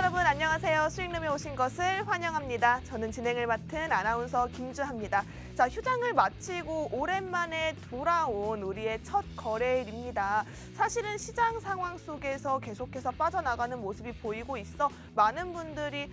여러분 안녕하세요. 수익룸에 오신 것을 환영합니다. 저는 진행을 맡은 아나운서 김주하입니다. 자, 휴장을 마치고 오랜만에 돌아온 우리의 첫 거래일입니다. 사실은 시장 상황 속에서 계속해서 빠져나가는 모습이 보이고 있어 많은 분들이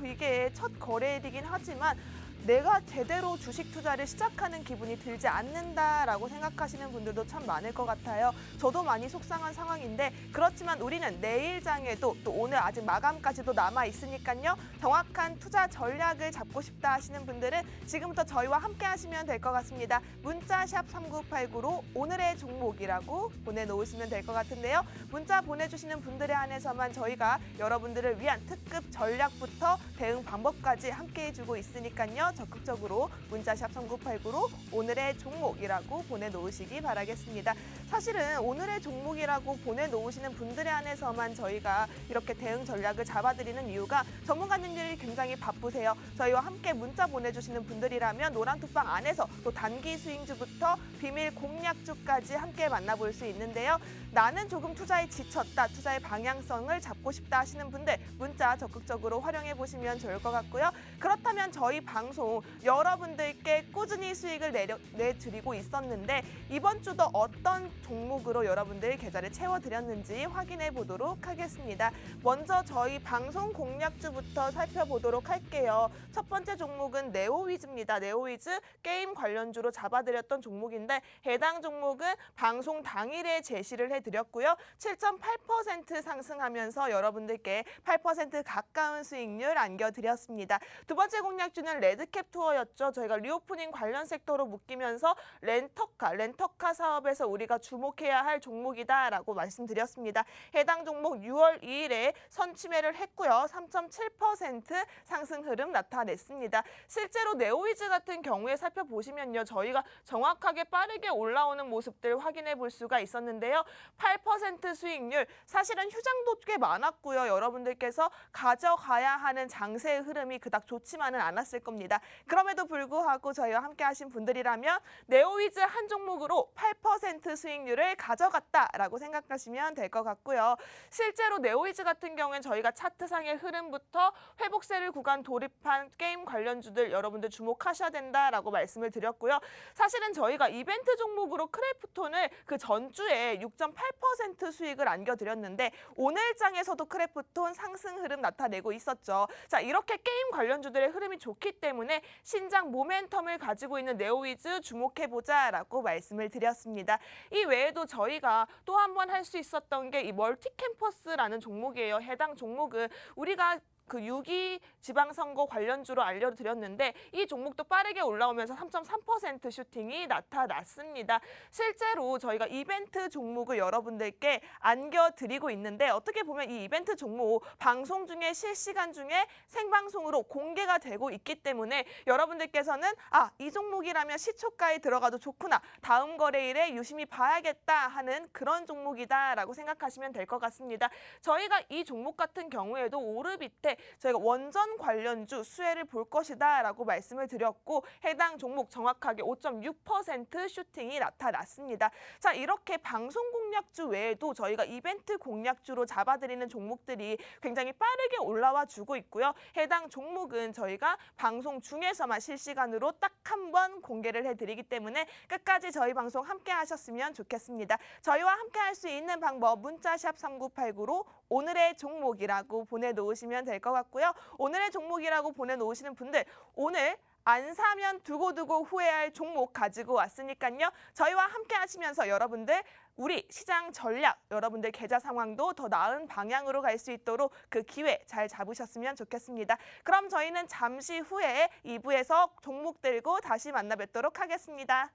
이게 첫 거래일이긴 하지만 내가 제대로 주식 투자를 시작하는 기분이 들지 않는다라고 생각하시는 분들도 참 많을 것 같아요. 저도 많이 속상한 상황인데 그렇지만 우리는 내일장에도 또 오늘 아직 마감까지도 남아 있으니까요. 정확한 투자 전략을 잡고 싶다 하시는 분들은 지금부터 저희와 함께 하시면 될 것 같습니다. 문자 샵 3989로 오늘의 종목이라고 보내놓으시면 될 것 같은데요. 문자 보내주시는 분들에 한해서만 저희가 여러분들을 위한 특급 전략부터 대응 방법까지 함께 해주고 있으니까요. 적극적으로 문자샵 3989로 오늘의 종목이라고 보내놓으시기 바라겠습니다. 사실은 오늘의 종목이라고 보내놓으시는 분들에 한해서만 저희가 이렇게 대응 전략을 잡아드리는 이유가 전문가님들이 굉장히 바쁘세요. 저희와 함께 문자 보내주시는 분들이라면 노란투방 안에서 또 단기 수익주부터 비밀 공략주까지 함께 만나볼 수 있는데요. 나는 조금 투자에 지쳤다, 투자의 방향성을 잡고 싶다 하시는 분들 문자 적극적으로 활용해 보시면 좋을 것 같고요. 그렇다면 저희 방송 여러분들께 꾸준히 수익을 내드리고 있었는데 이번 주도 어떤 종목으로 여러분들 계좌를 채워드렸는지 확인해 보도록 하겠습니다. 먼저 저희 방송 공략주부터 살펴보도록 할게요. 첫 번째 종목은 네오위즈입니다. 네오위즈 게임 관련주로 잡아드렸던 종목인데 해당 종목은 방송 당일에 제시를 해드렸고요. 7.8% 상승하면서 여러분들께 8% 가까운 수익률 안겨드렸습니다. 두 번째 공략주는 레드캡 투어였죠. 저희가 리오프닝 관련 섹터로 묶이면서 렌터카 사업에서 우리가 주목해야 할 종목이다라고 말씀드렸습니다. 해당 종목 6월 2일에 선취매를 했고요. 3.7% 상승 흐름 나타냈습니다. 실제로 네오위즈 같은 경우에 살펴보시면요. 저희가 정확하게 빠르게 올라오는 모습들 확인해 볼 수가 있었는데요. 8% 수익률, 사실은 휴장도 꽤 많았고요. 여러분들께서 가져가야 하는 장세의 흐름이 그닥 좋지만은 않았을 겁니다. 그럼에도 불구하고 저희와 함께 하신 분들이라면 네오위즈 한 종목으로 8% 수익률을 가져갔다라고 생각하시면 될 것 같고요. 실제로 네오위즈 같은 경우엔 저희가 차트상의 흐름부터 회복세를 구간 돌입한 게임 관련주들 여러분들 주목하셔야 된다라고 말씀을 드렸고요. 사실은 저희가 이벤트 종목으로 크래프톤을 그 전주에 6.8% 수익을 안겨드렸는데 오늘장에서도 크래프톤 상승 흐름 나타내고 있었죠. 자, 이렇게 게임 관련주들의 흐름이 좋기 때문에 신장 모멘텀을 가지고 있는 네오위즈 주목해보자라고 말씀을 드렸습니다. 이 외에도 저희가 또 한 번 할 수 있었던 게 이 멀티캠퍼스라는 종목이에요. 해당 종목은 우리가 그 6.2 지방선거 관련주로 알려드렸는데 이 종목도 빠르게 올라오면서 3.3% 슈팅이 나타났습니다. 실제로 저희가 이벤트 종목을 여러분들께 안겨드리고 있는데 어떻게 보면 이 이벤트 종목 방송 중에 실시간 중에 생방송으로 공개가 되고 있기 때문에 여러분들께서는 이 종목이라면 시초가에 들어가도 좋구나, 다음 거래일에 유심히 봐야겠다 하는 그런 종목이다라고 생각하시면 될 것 같습니다. 저희가 이 종목 같은 경우에도 오르비테 저희가 원전 관련주 수혜를 볼 것이다 라고 말씀을 드렸고 해당 종목 정확하게 5.6% 슈팅이 나타났습니다. 자, 이렇게 방송 공략주 외에도 저희가 이벤트 공략주로 잡아드리는 종목들이 굉장히 빠르게 올라와 주고 있고요. 해당 종목은 저희가 방송 중에서만 실시간으로 딱 한 번 공개를 해드리기 때문에 끝까지 저희 방송 함께 하셨으면 좋겠습니다. 저희와 함께 할 수 있는 방법 문자샵 3989로 오늘의 종목이라고 보내놓으시면 될 것 같고요. 오늘의 종목이라고 보내놓으시는 분들 오늘 안 사면 두고두고 후회할 종목 가지고 왔으니까요. 저희와 함께 하시면서 여러분들 우리 시장 전략, 여러분들 계좌 상황도 더 나은 방향으로 갈 수 있도록 그 기회 잘 잡으셨으면 좋겠습니다. 그럼 저희는 잠시 후에 2부에서 종목 들고 다시 만나 뵙도록 하겠습니다.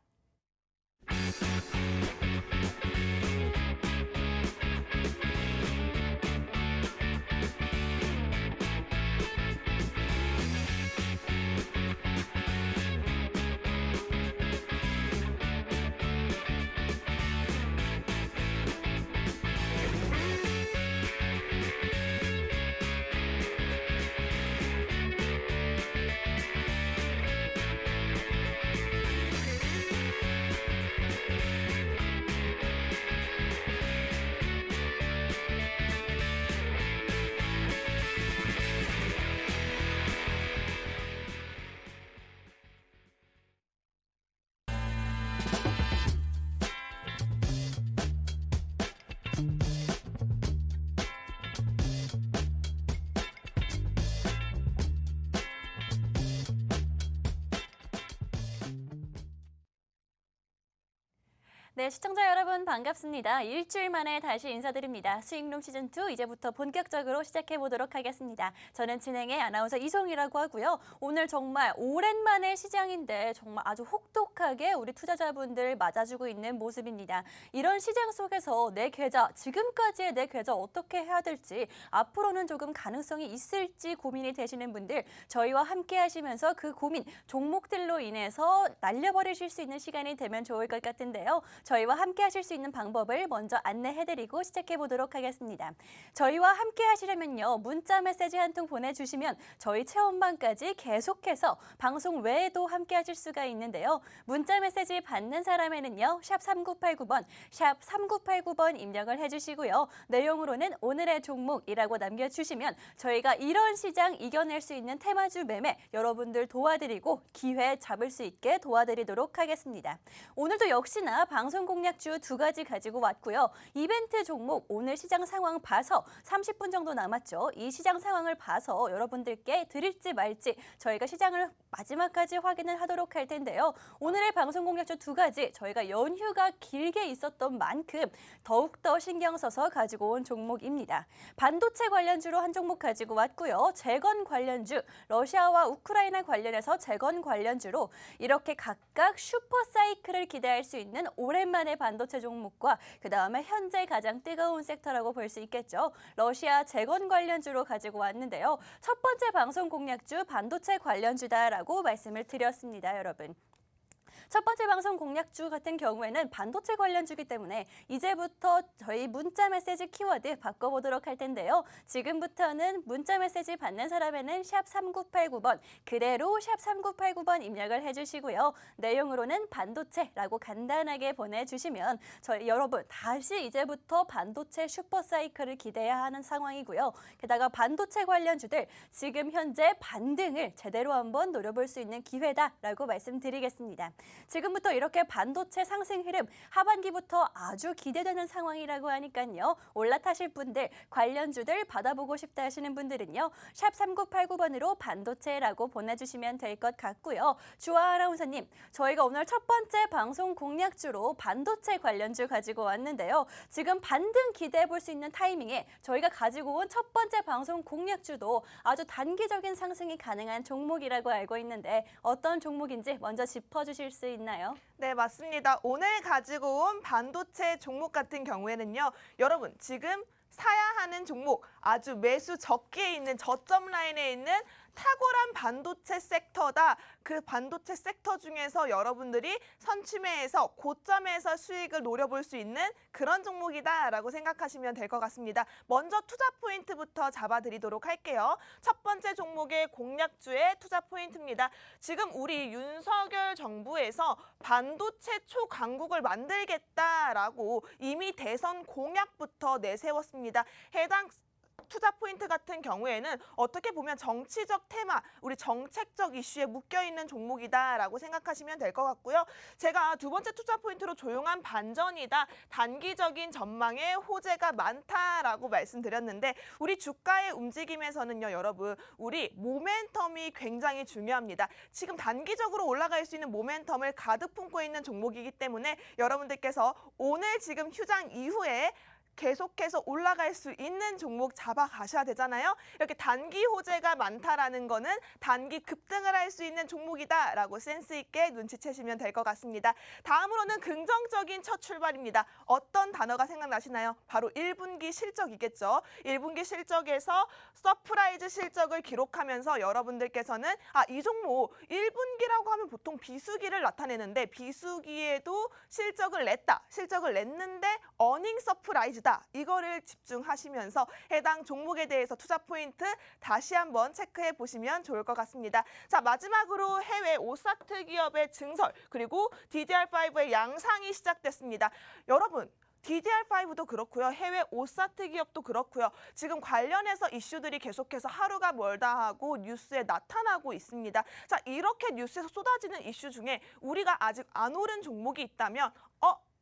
네, 시청자 여러분 반갑습니다. 일주일 만에 다시 인사드립니다. 수익룸 시즌2 이제부터 본격적으로 시작해 보도록 하겠습니다. 저는 진행의 아나운서 이송이라고 하고요. 오늘 정말 오랜만에 시장인데 정말 아주 혹독하게 우리 투자자분들 맞아주고 있는 모습입니다. 이런 시장 속에서 내 계좌, 지금까지의 내 계좌 어떻게 해야 될지, 앞으로는 조금 가능성이 있을지 고민이 되시는 분들, 저희와 함께 하시면서 그 고민, 종목들로 인해서 날려버리실 수 있는 시간이 되면 좋을 것 같은데요. 저희와 함께 하실 수 있는 방법을 먼저 안내해드리고 시작해 보도록 하겠습니다. 저희와 함께 하시려면요. 문자 메시지 한 통 보내주시면 저희 체험방까지 계속해서 방송 외에도 함께 하실 수가 있는데요. 문자 메시지 받는 사람에는요. 샵 3989번, 샵 3989번 입력을 해주시고요. 내용으로는 오늘의 종목이라고 남겨주시면 저희가 이런 시장 이겨낼 수 있는 테마주 매매 여러분들 도와드리고 기회 잡을 수 있게 도와드리도록 하겠습니다. 오늘도 역시나 방송 공략주 두 가지 가지고 왔고요. 이벤트 종목 오늘 시장 상황 봐서 30분 정도 남았죠. 이 시장 상황을 봐서 여러분들께 드릴지 말지 저희가 시장을 마지막까지 확인을 하도록 할 텐데요. 오늘의 방송 공략주 두 가지 저희가 연휴가 길게 있었던 만큼 더욱더 신경 써서 가지고 온 종목입니다. 반도체 관련주로 한 종목 가지고 왔고요. 재건 관련주, 러시아와 우크라이나 관련해서 재건 관련주로 이렇게 각각 슈퍼사이클을 기대할 수 있는 오랜만의 반도체 종목과 그다음에 현재 가장 뜨거운 섹터라고 볼 수 있겠죠. 러시아 재건 관련주로 가지고 왔는데요. 첫 번째 방송 공략주 반도체 관련주다라고 말씀을 드렸습니다, 여러분. 첫 번째 방송 공략주 같은 경우에는 반도체 관련주기 때문에 이제부터 저희 문자 메시지 키워드 바꿔보도록 할 텐데요. 지금부터는 문자 메시지 받는 사람에는 샵 3989번, 그대로 샵 3989번 입력을 해주시고요. 내용으로는 반도체라고 간단하게 보내주시면 저희 여러분 다시 이제부터 반도체 슈퍼사이클을 기대해야 하는 상황이고요. 게다가 반도체 관련주들 지금 현재 반등을 제대로 한번 노려볼 수 있는 기회다라고 말씀드리겠습니다. 지금부터 이렇게 반도체 상승 흐름 하반기부터 아주 기대되는 상황이라고 하니까요. 올라타실 분들, 관련주들 받아보고 싶다 하시는 분들은요. 샵 3989번으로 반도체라고 보내주시면 될 것 같고요. 주아 아나운서님, 저희가 오늘 첫 번째 방송 공략주로 반도체 관련주 가지고 왔는데요. 지금 반등 기대해 볼 수 있는 타이밍에 저희가 가지고 온 첫 번째 방송 공략주도 아주 단기적인 상승이 가능한 종목이라고 알고 있는데 어떤 종목인지 먼저 짚어주실 수 있나요? 네, 맞습니다. 오늘 가지고 온 반도체 종목 같은 경우에는요. 여러분, 지금 사야 하는 종목, 아주 매수 적기에 있는 저점 라인에 있는 탁월한 반도체 섹터다. 그 반도체 섹터 중에서 여러분들이 선취매에서 고점에서 수익을 노려볼 수 있는 그런 종목이다라고 생각하시면 될 것 같습니다. 먼저 투자 포인트부터 잡아드리도록 할게요. 첫 번째 종목의 공략주의 투자 포인트입니다. 지금 우리 윤석열 정부에서 반도체 초강국을 만들겠다라고 이미 대선 공약부터 내세웠습니다. 해당 투자 포인트 같은 경우에는 어떻게 보면 정치적 테마, 우리 정책적 이슈에 묶여있는 종목이다라고 생각하시면 될 것 같고요. 제가 두 번째 투자 포인트로 조용한 반전이다, 단기적인 전망에 호재가 많다라고 말씀드렸는데 우리 주가의 움직임에서는요, 여러분, 우리 모멘텀이 굉장히 중요합니다. 지금 단기적으로 올라갈 수 있는 모멘텀을 가득 품고 있는 종목이기 때문에 여러분들께서 오늘 지금 휴장 이후에 계속해서 올라갈 수 있는 종목 잡아가셔야 되잖아요. 이렇게 단기 호재가 많다라는 거는 단기 급등을 할 수 있는 종목이다라고 센스 있게 눈치채시면 될 것 같습니다. 다음으로는 긍정적인 첫 출발입니다. 어떤 단어가 생각나시나요? 바로 1분기 실적이겠죠. 1분기 실적에서 서프라이즈 실적을 기록하면서 여러분들께서는 이 종목 1분기라고 하면 보통 비수기를 나타내는데 비수기에도 실적을 냈다. 실적을 냈는데 어닝 서프라이즈 이거를 집중하시면서 해당 종목에 대해서 투자 포인트 다시 한번 체크해 보시면 좋을 것 같습니다. 자, 마지막으로 해외 오사트 기업의 증설 그리고 DDR5의 양상이 시작됐습니다. 여러분, DDR5도 그렇고요. 해외 오사트 기업도 그렇고요. 지금 관련해서 이슈들이 계속해서 하루가 멀다 하고 뉴스에 나타나고 있습니다. 자, 이렇게 뉴스에서 쏟아지는 이슈 중에 우리가 아직 안 오른 종목이 있다면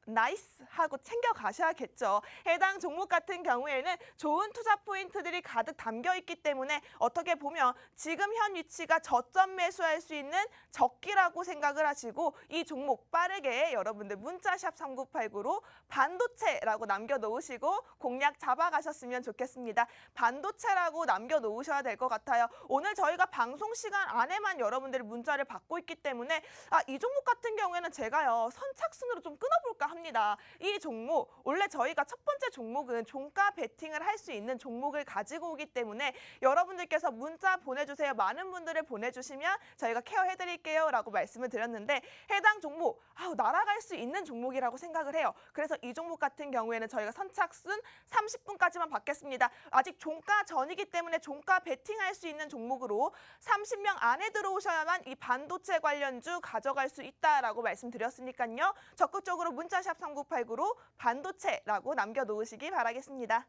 나이스 하고 챙겨 가셔야겠죠. 해당 종목 같은 경우에는 좋은 투자 포인트들이 가득 담겨 있기 때문에 어떻게 보면 지금 현 위치가 저점 매수할 수 있는 적기라고 생각을 하시고 이 종목 빠르게 여러분들 문자샵 3989로 반도체라고 남겨놓으시고 공략 잡아가셨으면 좋겠습니다. 반도체라고 남겨놓으셔야 될 것 같아요. 오늘 저희가 방송 시간 안에만 여러분들이 문자를 받고 있기 때문에 이 종목 같은 경우에는 제가요 선착순으로 좀 끊어볼까 합니다. 이 종목 원래 저희가 첫 번째 종목은 종가 베팅을 할 수 있는 종목을 가지고 오기 때문에 여러분들께서 문자 보내주세요. 많은 분들을 보내주시면 저희가 케어해드릴게요 라고 말씀을 드렸는데 해당 종목 날아갈 수 있는 종목이라고 생각을 해요. 그래서 이 종목 같은 경우에는 저희가 선착순 30분까지만 받겠습니다. 아직 종가 전이기 때문에 종가 베팅할 수 있는 종목으로 30명 안에 들어오셔야만 이 반도체 관련주 가져갈 수 있다라고 말씀드렸으니까요. 적극적으로 문자샵 3989로 반도체라고 남겨놓으시기 바라겠습니다.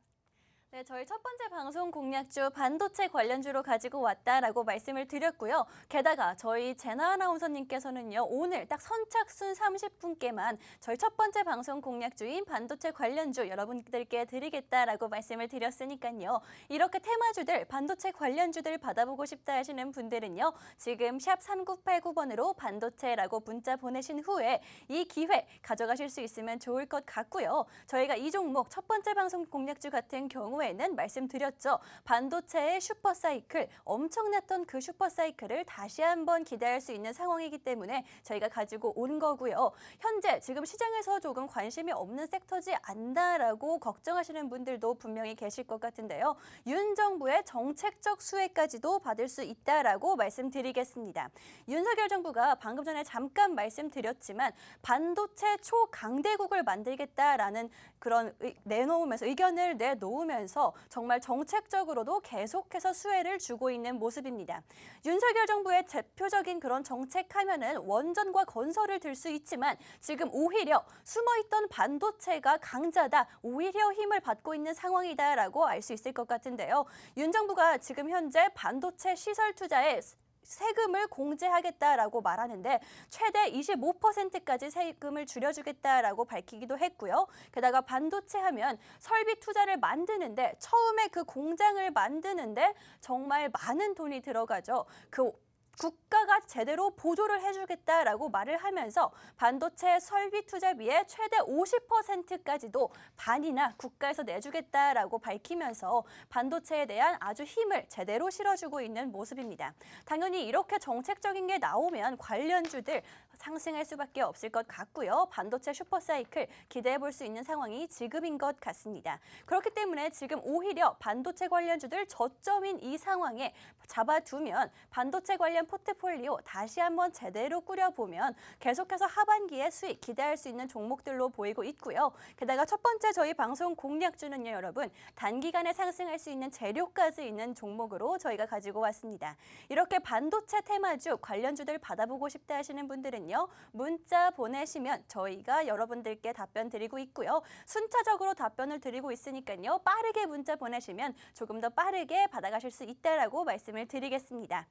네, 저희 첫 번째 방송 공략주 반도체 관련주로 가지고 왔다라고 말씀을 드렸고요. 게다가 저희 제나 아나운서님께서는요. 오늘 딱 선착순 30분께만 저희 첫 번째 방송 공략주인 반도체 관련주 여러분들께 드리겠다라고 말씀을 드렸으니까요. 이렇게 테마주들, 반도체 관련주들 받아보고 싶다 하시는 분들은요. 지금 샵 3989번으로 반도체라고 문자 보내신 후에 이 기회 가져가실 수 있으면 좋을 것 같고요. 저희가 이 종목 첫 번째 방송 공략주 같은 경우에는 말씀드렸죠. 반도체의 슈퍼사이클, 엄청났던 그 슈퍼사이클을 다시 한번 기대할 수 있는 상황이기 때문에 저희가 가지고 온 거고요. 현재 지금 시장에서 조금 관심이 없는 섹터지 않나라고 걱정하시는 분들도 분명히 계실 것 같은데요. 윤 정부의 정책적 수혜까지도 받을 수 있다라고 말씀드리겠습니다. 윤석열 정부가 방금 전에 잠깐 말씀드렸지만 반도체 초강대국을 만들겠다라는 그런 의견을 내놓으면서 정말 정책적으로도 계속해서 수혜를 주고 있는 모습입니다. 윤석열 정부의 대표적인 그런 정책하면은 원전과 건설을 들 수 있지만 지금 오히려 숨어있던 반도체가 강자다, 오히려 힘을 받고 있는 상황이다라고 알 수 있을 것 같은데요. 윤 정부가 지금 현재 반도체 시설 투자에 세금을 공제하겠다라고 말하는데 최대 25%까지 세금을 줄여주겠다라고 밝히기도 했고요. 게다가 반도체 하면 설비 투자를 만드는데 처음에 그 공장을 만드는데 정말 많은 돈이 들어가죠. 그 국가가 제대로 보조를 해주겠다라고 말을 하면서 반도체 설비 투자비의 최대 50%까지도 반이나 국가에서 내주겠다라고 밝히면서 반도체에 대한 아주 힘을 제대로 실어주고 있는 모습입니다. 당연히 이렇게 정책적인 게 나오면 관련주들 상승할 수밖에 없을 것 같고요. 반도체 슈퍼사이클 기대해 볼 수 있는 상황이 지금인 것 같습니다. 그렇기 때문에 지금 오히려 반도체 관련주들 저점인 이 상황에 잡아두면 반도체 관련 포트폴리오 다시 한번 제대로 꾸려보면 계속해서 하반기에 수익 기대할 수 있는 종목들로 보이고 있고요. 게다가 첫 번째 저희 방송 공략주는요, 여러분 단기간에 상승할 수 있는 재료까지 있는 종목으로 저희가 가지고 왔습니다. 이렇게 반도체 테마주 관련주들 받아보고 싶다 하시는 분들은요, 문자 보내시면 저희가 여러분들께 답변 드리고 있고요. 순차적으로 답변을 드리고 있으니까요, 빠르게 문자 보내시면 조금 더 빠르게 받아가실 수 있다라고 말씀을 드리겠습니다.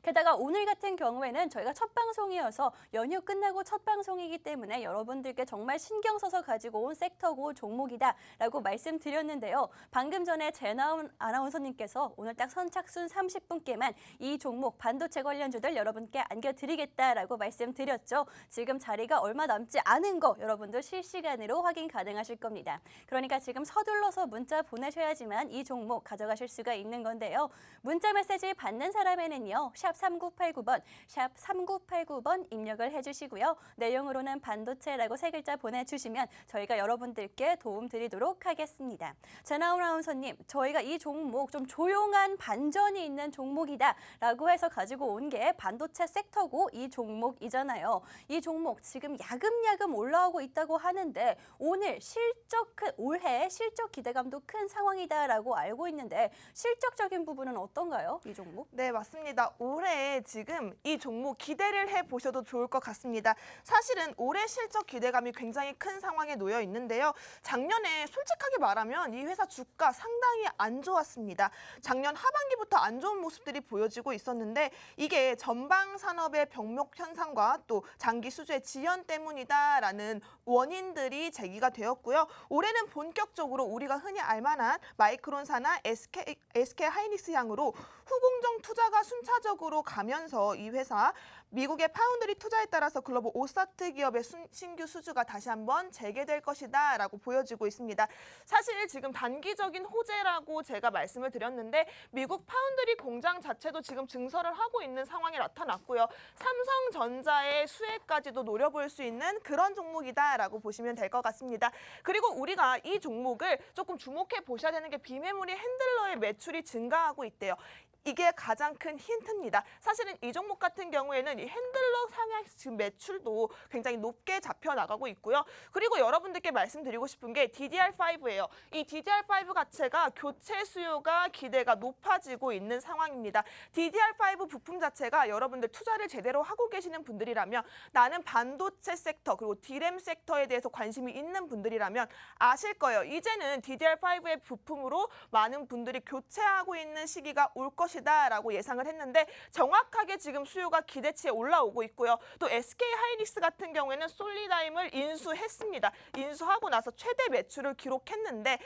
게다가 오늘 같은 경우에는 저희가 첫 방송이어서 연휴 끝나고 첫 방송이기 때문에 여러분들께 정말 신경 써서 가지고 온 섹터고 종목이다라고 말씀드렸는데요. 방금 전에 제나 아나운서님께서 오늘 딱 선착순 30분께만 이 종목 반도체 관련주들 여러분께 안겨드리겠다라고 말씀드렸죠. 지금 자리가 얼마 남지 않은 거 여러분도 실시간으로 확인 가능하실 겁니다. 그러니까 지금 서둘러서 문자 보내셔야지만 이 종목 가져가실 수가 있는 건데요. 문자 메시지 받는 사람에는요, 샵 3989번, 샵 3989번 입력을 해주시고요. 내용으로는 반도체라고 세 글자 보내주시면 저희가 여러분들께 도움 드리도록 하겠습니다. 제나 아나운서님, 저희가 이 종목 좀 조용한 반전이 있는 종목이다 라고 해서 가지고 온 게 반도체 섹터고 이 종목이잖아요. 이 종목 지금 야금야금 올라오고 있다고 하는데 오늘 올해 실적 기대감도 큰 상황이다라고 알고 있는데 실적적인 부분은 어떤가요? 이 종목? 네, 맞습니다. 올해 지금 이 종목 기대를 해보셔도 좋을 것 같습니다. 사실은 올해 실적 기대감이 굉장히 큰 상황에 놓여 있는데요. 작년에 솔직하게 말하면 이 회사 주가 상당히 안 좋았습니다. 작년 하반기부터 안 좋은 모습들이 보여지고 있었는데 이게 전방 산업의 병목 현상과 또 장기 수주의 지연 때문이다라는 원인들이 제기가 되었고요. 올해는 본격적으로 우리가 흔히 알만한 마이크론사나 SK 하이닉스 향으로 후공정 투자가 순차적으로 가면서 이 회사 미국의 파운드리 투자에 따라서 글로벌 오사트 기업의 신규 수주가 다시 한번 재개될 것이다라고 보여지고 있습니다. 사실 지금 단기적인 호재라고 제가 말씀을 드렸는데 미국 파운드리 공장 자체도 지금 증설을 하고 있는 상황이 나타났고요. 삼성전자의 수혜까지도 노려볼 수 있는 그런 종목이다라고 보시면 될 것 같습니다. 그리고 우리가 이 종목을 조금 주목해 보셔야 되는 게 비메모리 핸들러의 매출이 증가하고 있대요. 이게 가장 큰 힌트입니다. 사실은 이 종목 같은 경우에는 이 핸들러 상향 지금 매출도 굉장히 높게 잡혀 나가고 있고요. 그리고 여러분들께 말씀드리고 싶은 게 DDR5예요. 이 DDR5 자체가 교체 수요가 기대가 높아지고 있는 상황입니다. DDR5 부품 자체가 여러분들 투자를 제대로 하고 계시는 분들이라면 나는 반도체 섹터 그리고 D램 섹터에 대해서 관심이 있는 분들이라면 아실 거예요. 이제는 DDR5의 부품으로 많은 분들이 교체하고 있는 시기가 올 것이다라고 예상을 했는데 정확하게 지금 수요가 기대치에 올라오고 있고요. 또 SK 하이닉스 같은 경우에는 솔리다임을 인수했습니다. 인수하고 나서 최대 매출을 기록했는데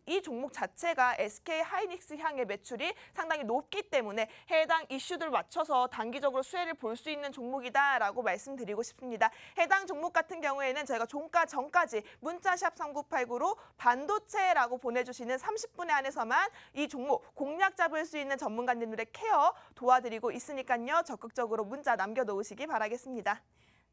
이 종목 자체가 SK 하이닉스 향의 매출이 상당히 높기 때문에 해당 이슈들 맞춰서 단기적으로 수혜를 볼 수 있는 종목이다라고 말씀드리고 싶습니다. 해당 종목 같은 경우에는 저희가 종가 전까지 문자샵 3989로 반도체라고 보내주시는 30분에 한해서만 이 종목 공략 잡을 수 있는 전문가님들의 케어 도와드리고 있으니까요. 적극적으로 문자 남겨놓으시기 바라겠습니다.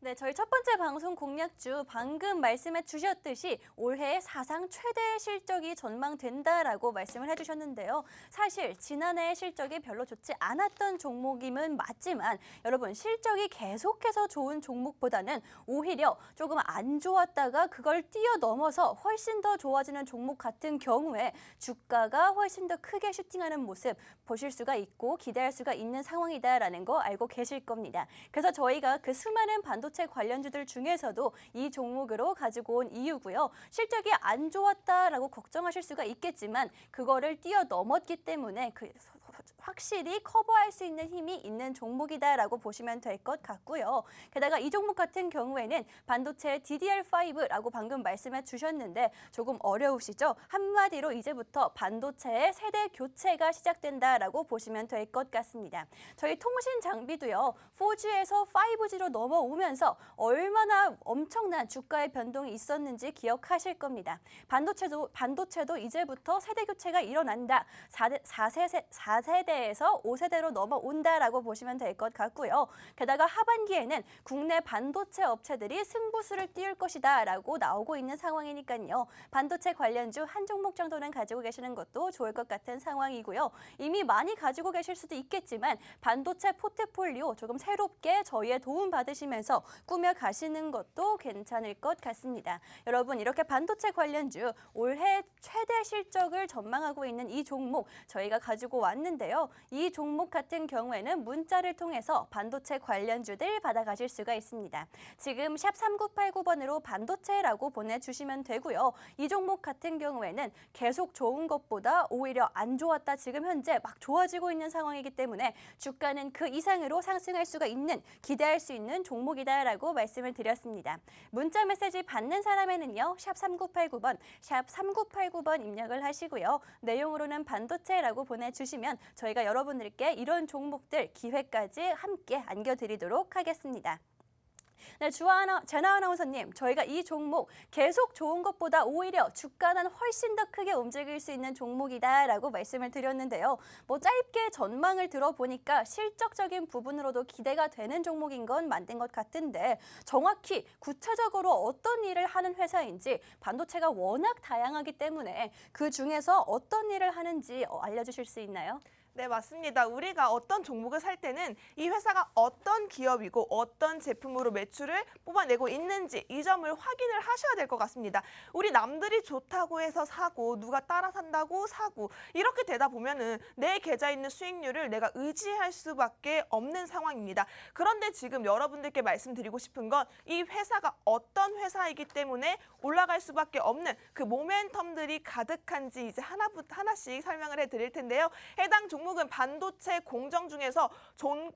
네, 저희 첫 번째 방송 공략주 방금 말씀해 주셨듯이 올해 사상 최대 실적이 전망된다라고 말씀을 해주셨는데요. 사실 지난해 실적이 별로 좋지 않았던 종목임은 맞지만 여러분 실적이 계속해서 좋은 종목보다는 오히려 조금 안 좋았다가 그걸 뛰어넘어서 훨씬 더 좋아지는 종목 같은 경우에 주가가 훨씬 더 크게 슈팅하는 모습 보실 수가 있고 기대할 수가 있는 상황이다라는 거 알고 계실 겁니다. 그래서 저희가 그 수많은 반도체 관련주들 중에서도 이 종목으로 가지고 온 이유고요. 실적이 안 좋았다라고 걱정하실 수가 있겠지만 그거를 뛰어넘었기 때문에 확실히 커버할 수 있는 힘이 있는 종목이다라고 보시면 될 것 같고요. 게다가 이 종목 같은 경우에는 반도체 DDR5라고 방금 말씀해 주셨는데 조금 어려우시죠? 한마디로 이제부터 반도체의 세대 교체가 시작된다라고 보시면 될 것 같습니다. 저희 통신 장비도요. 4G에서 5G로 넘어오면서 얼마나 엄청난 주가의 변동이 있었는지 기억하실 겁니다. 반도체도 이제부터 세대 교체가 일어난다. 4세대에서 5세대로 넘어온다라고 보시면 될 것 같고요. 게다가 하반기에는 국내 반도체 업체들이 승부수를 띄울 것이다라고 나오고 있는 상황이니까요. 반도체 관련주 한 종목 정도는 가지고 계시는 것도 좋을 것 같은 상황이고요. 이미 많이 가지고 계실 수도 있겠지만 반도체 포트폴리오 조금 새롭게 저희의 도움 받으시면서 꾸며 가시는 것도 괜찮을 것 같습니다. 여러분 이렇게 반도체 관련주 올해 최대 실적을 전망하고 있는 이 종목 저희가 가지고 왔는데요. 이 종목 같은 경우에는 문자를 통해서 반도체 관련주들 받아가실 수가 있습니다. 지금 샵 3989번으로 반도체라고 보내주시면 되고요. 이 종목 같은 경우에는 계속 좋은 것보다 오히려 안 좋았다 지금 현재 막 좋아지고 있는 상황이기 때문에 주가는 그 이상으로 상승할 수가 있는 기대할 수 있는 종목이다라고 말씀을 드렸습니다. 문자 메시지 받는 사람에는요. 샵 3989번, 샵 3989번 입력을 하시고요. 내용으로는 반도체라고 보내주시면 저희가 여러분들께 이런 종목들 기회까지 함께 안겨드리도록 하겠습니다. 네, 제나 아나운서님, 저희가 이 종목 계속 좋은 것보다 오히려 주가는 훨씬 더 크게 움직일 수 있는 종목이다라고 말씀을 드렸는데요. 짧게 전망을 들어보니까 실적적인 부분으로도 기대가 되는 종목인 건 맞는 것 같은데 정확히 구체적으로 어떤 일을 하는 회사인지 반도체가 워낙 다양하기 때문에 그 중에서 어떤 일을 하는지 알려주실 수 있나요? 네, 맞습니다. 우리가 어떤 종목을 살 때는 이 회사가 어떤 기업이고 어떤 제품으로 매출을 뽑아내고 있는지 이 점을 확인을 하셔야 될 것 같습니다. 우리 남들이 좋다고 해서 사고 누가 따라 산다고 사고 이렇게 되다 보면은 내 계좌에 있는 수익률을 내가 의지할 수밖에 없는 상황입니다. 그런데 지금 여러분들께 말씀드리고 싶은 건 이 회사가 어떤 회사이기 때문에 올라갈 수밖에 없는 그 모멘텀들이 가득한지 이제 하나씩 설명을 해드릴 텐데요. 해당 종목은 반도체 공정 중에서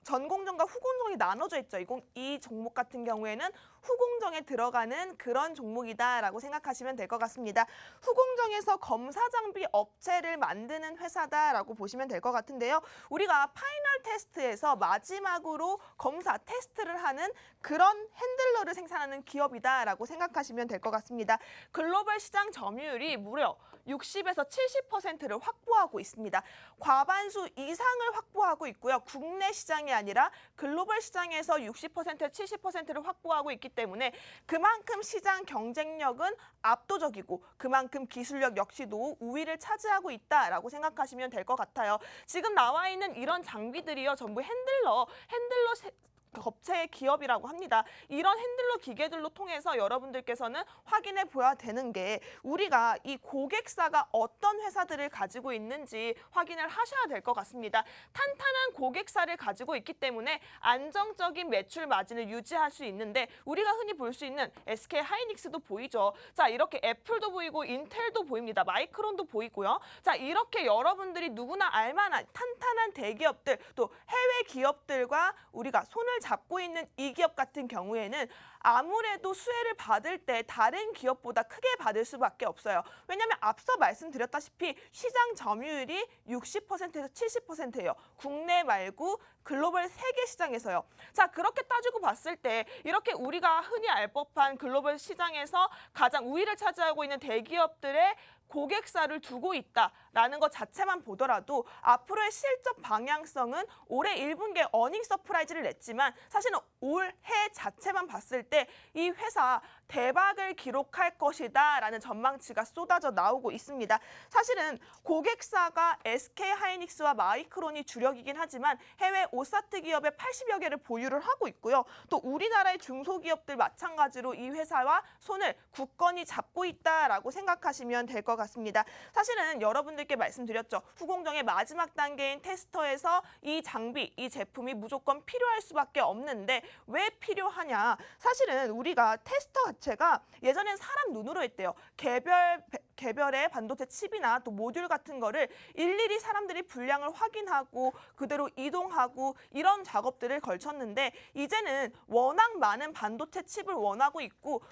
전공정과 후공정이 나눠져 있죠. 이 종목 같은 경우에는 후공정에 들어가는 그런 종목이다라고 생각하시면 될 것 같습니다. 후공정에서 검사 장비 업체를 만드는 회사다라고 보시면 될 것 같은데요. 우리가 파이널 테스트에서 마지막으로 검사 테스트를 하는 그런 핸들러를 생산하는 기업이다라고 생각하시면 될 것 같습니다. 글로벌 시장 점유율이 무려 60에서 70%를 확보하고 있습니다. 과반수 이상을 확보하고 있고요. 국내 시장이 아니라 글로벌 시장에서 60%, 70%를 확보하고 있기 때문에 그만큼 시장 경쟁력은 압도적이고 그만큼 기술력 역시도 우위를 차지하고 있다라고 생각하시면 될 것 같아요. 지금 나와 있는 이런 장비들이요. 전부 핸들러 업체의 기업이라고 합니다. 이런 핸들러 기계들로 통해서 여러분들께서는 확인해 보아야 되는 게 우리가 이 고객사가 어떤 회사들을 가지고 있는지 확인을 하셔야 될 것 같습니다. 탄탄한 고객사를 가지고 있기 때문에 안정적인 매출 마진을 유지할 수 있는데 우리가 흔히 볼 수 있는 SK 하이닉스도 보이죠. 자, 이렇게 애플도 보이고 인텔도 보입니다. 마이크론도 보이고요. 자, 이렇게 여러분들이 누구나 알만한 탄탄한 대기업들 또 해외 기업들과 우리가 손을 잡고 있는 이 기업 같은 경우에는 아무래도 수혜를 받을 때 다른 기업보다 크게 받을 수밖에 없어요. 왜냐하면 앞서 말씀드렸다시피 시장 점유율이 60%에서 70%예요. 국내 말고 글로벌 세계 시장에서요. 자, 그렇게 따지고 봤을 때 이렇게 우리가 흔히 알 법한 글로벌 시장에서 가장 우위를 차지하고 있는 대기업들의 고객사를 두고 있다라는 것 자체만 보더라도 앞으로의 실적 방향성은 올해 1분기에 어닝 서프라이즈를 냈지만 사실은 올해 자체만 봤을 때 이 회사 대박을 기록할 것이다라는 전망치가 쏟아져 나오고 있습니다. 사실은 고객사가 SK 하이닉스와 마이크론이 주력이긴 하지만 해외 오사트 기업의 80여 개를 보유를 하고 있고요. 또 우리나라의 중소기업들 마찬가지로 이 회사와 손을 굳건히 잡고 있다라고 생각하시면 될 것 같습니다. 사실은 여러분들께 말씀드렸죠. 후공정의 마지막 단계인 테스터에서 이 장비, 이 제품이 무조건 필요할 수밖에 없는데 왜 필요하냐? 사실은 우리가 테스터 자체가 예전엔 사람 눈으로 했대요. 개별의 반도체 칩이나 또 모듈 같은 거를 일일이 사람들이 분량을 확인하고 그대로 이동하고 이런 작업들을 걸쳤는데 이제는 워낙 많은 반도체 칩을 원하고 있고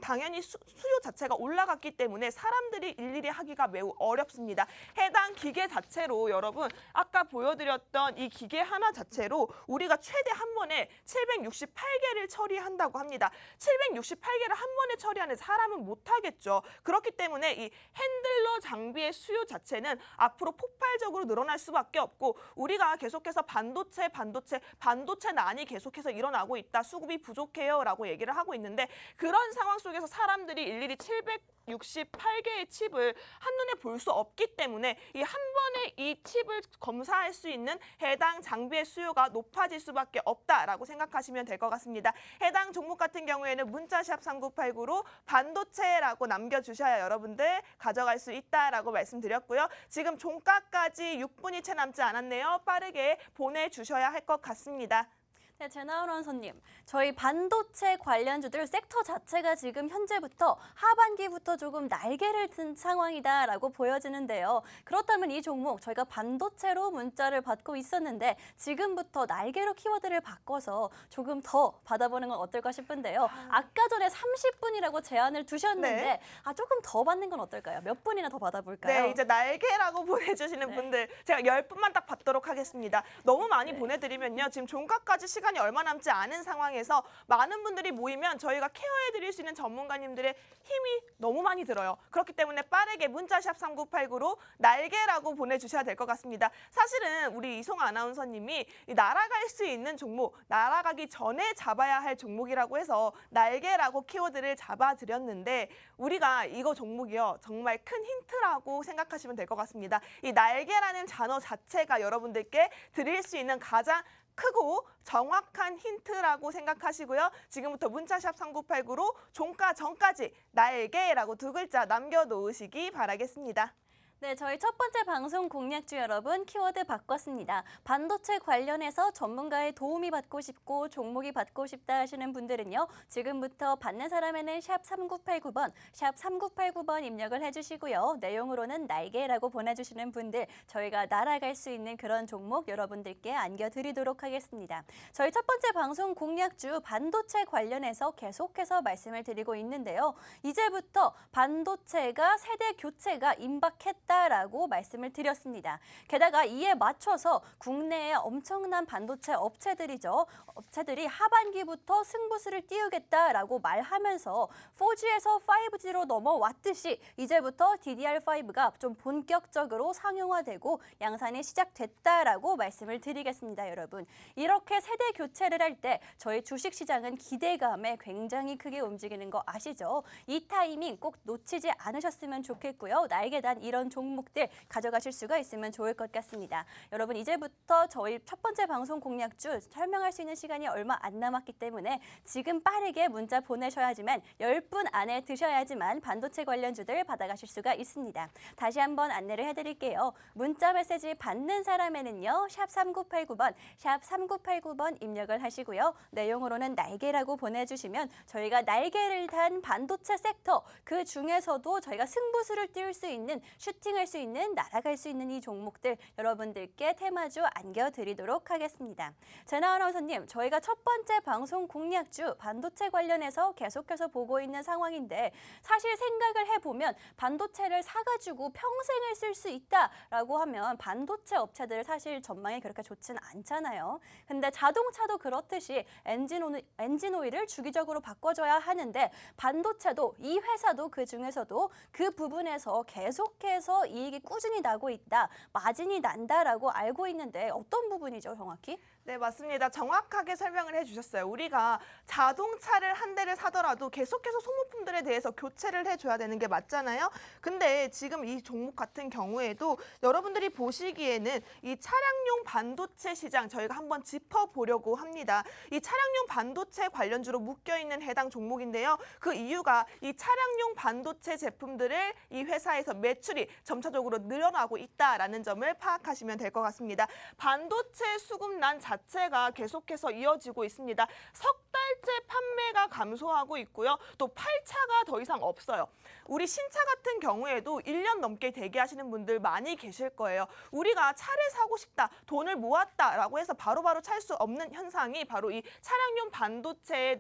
당연히 수요 자체가 올라갔기 때문에 사람들이 일일이 하기가 매우 어렵습니다. 해당 기계 자체로 여러분 아까 보여드렸던 이 기계 하나 자체로 우리가 최대 한 번에 768개를 처리한다고 합니다. 768개를 한 번에 처리하는 사람은 못하겠죠. 그렇기 때문에 이 핸들러 장비의 수요 자체는 앞으로 폭발적으로 늘어날 수밖에 없고 우리가 계속해서 반도체난이 계속해서 일어나고 있다. 수급이 부족해요 라고 얘기를 하고 있는데 그런 상황 속에서 사람들이 일일이 768개의 칩을 한눈에 볼 수 없기 때문에 이 한 번에 이 칩을 검사할 수 있는 해당 장비의 수요가 높아질 수밖에 없다라고 생각하시면 될 것 같습니다. 해당 종목 같은 경우에는 문자샵 3989로 반도체라고 남겨주셔야 여러분들 가져갈 수 있다라고 말씀드렸고요. 지금 종가까지 6분이 채 남지 않았네요. 빠르게 보내주셔야 할 것 같습니다. 네, 제나운 원서님, 저희 반도체 관련주들 섹터 자체가 지금 현재부터 하반기부터 조금 날개를 튼 상황이다라고 보여지는데요. 그렇다면 이 종목 저희가 반도체로 문자를 받고 있었는데 지금부터 날개로 키워드를 바꿔서 조금 더 받아보는 건 어떨까 싶은데요. 아까 전에 30분이라고 제한을 두셨는데 네. 조금 더 받는 건 어떨까요? 몇 분이나 더 받아볼까요? 네, 이제 날개라고 보내주시는 네. 분들 제가 10분만 딱 받도록 하겠습니다. 너무 많이 네. 보내드리면요. 지금 종가까지 시간이 시간이 얼마 남지 않은 상황에서 많은 분들이 모이면 저희가 케어해드릴 수 있는 전문가님들의 힘이 너무 많이 들어요. 그렇기 때문에 빠르게 문자샵 3989로 날개라고 보내주셔야 될 것 같습니다. 사실은 우리 이송 아나운서님이 날아갈 수 있는 종목, 날아가기 전에 잡아야 할 종목이라고 해서 날개라고 키워드를 잡아드렸는데 우리가 이거 종목이요. 정말 큰 힌트라고 생각하시면 될 것 같습니다. 이 날개라는 단어 자체가 여러분들께 드릴 수 있는 가장 크고 정확한 힌트라고 생각하시고요. 지금부터 문자샵 3989로 종가 전까지 날개라고 두 글자 남겨놓으시기 바라겠습니다. 네, 저희 첫 번째 방송 공략주 여러분 키워드 바꿨습니다. 반도체 관련해서 전문가의 도움이 받고 싶고 종목이 받고 싶다 하시는 분들은요. 지금부터 받는 사람에는 샵 3989번, 샵 3989번 입력을 해주시고요. 내용으로는 날개라고 보내주시는 분들 저희가 날아갈 수 있는 그런 종목 여러분들께 안겨드리도록 하겠습니다. 저희 첫 번째 방송 공략주 반도체 관련해서 계속해서 말씀을 드리고 있는데요. 이제부터 반도체가 세대 교체가 임박했다 라고 말씀을 드렸습니다. 게다가 이에 맞춰서 국내의 엄청난 반도체 업체들이 하반기부터 승부수를 띄우겠다라고 말하면서 4G에서 5G로 넘어왔듯이 이제부터 DDR5가 좀 본격적으로 상용화되고 양산이 시작됐다라고 말씀을 드리겠습니다, 여러분. 이렇게 세대 교체를 할 때 저희 주식시장은 기대감에 굉장히 크게 움직이는 거 아시죠? 이 타이밍 꼭 놓치지 않으셨으면 좋겠고요. 날개단 이런 종목들 가져가실 수가 있으면 좋을 것 같습니다. 여러분 이제부터 저희 첫 번째 방송 공략주 설명할 수 있는 시간이 얼마 안 남았기 때문에 지금 빠르게 문자 보내셔야지만 10분 안에 드셔야지만 반도체 관련주들 받아가실 수가 있습니다. 다시 한번 안내를 해드릴게요. 문자 메시지 받는 사람에는요. 샵 3989번, 샵 3989번 입력을 하시고요. 내용으로는 날개라고 보내주시면 저희가 날개를 단 반도체 섹터 그 중에서도 저희가 승부수를 띄울 수 있는 슈팅할 수 있는 날아갈 수 있는 이 종목들 여러분들께 테마주 안겨드리도록 하겠습니다. 제나 아나운서님, 저희가 첫 번째 방송 공략주 반도체 관련해서 계속해서 보고 있는 상황인데 사실 생각을 해보면 반도체를 사가지고 평생을 쓸 수 있다라고 하면 반도체 업체들 사실 전망이 그렇게 좋지는 않잖아요. 근데 자동차도 그렇듯이 엔진 오일을 주기적으로 바꿔줘야 하는데 반도체도 이 회사도 그 중에서도 그 부분에서 계속해서 이익이 꾸준히 나고 있다, 마진이 난다라고 알고 있는데 어떤 부분이죠, 정확히? 네, 맞습니다. 정확하게 설명을 해주셨어요. 우리가 자동차를 한 대를 사더라도 계속해서 소모품들에 대해서 교체를 해줘야 되는 게 맞잖아요. 근데 지금 이 종목 같은 경우에도 여러분들이 보시기에는 이 차량용 반도체 시장 저희가 한번 짚어보려고 합니다. 이 차량용 반도체 관련주로 묶여있는 해당 종목인데요. 그 이유가 이 차량용 반도체 제품들을 이 회사에서 매출이 점차적으로 늘어나고 있다라는 점을 파악하시면 될 것 같습니다. 반도체 수급난 자체가 계속해서 이어지고 있습니다. 석 달째 판매가 감소하고 있고요. 또 팔차가 더 이상 없어요. 우리 신차 같은 경우에도 1년 넘게 대기하시는 분들 많이 계실 거예요. 우리가 차를 사고 싶다, 돈을 모았다라고 해서 바로바로 찰 수 없는 현상이 바로 이 차량용 반도체의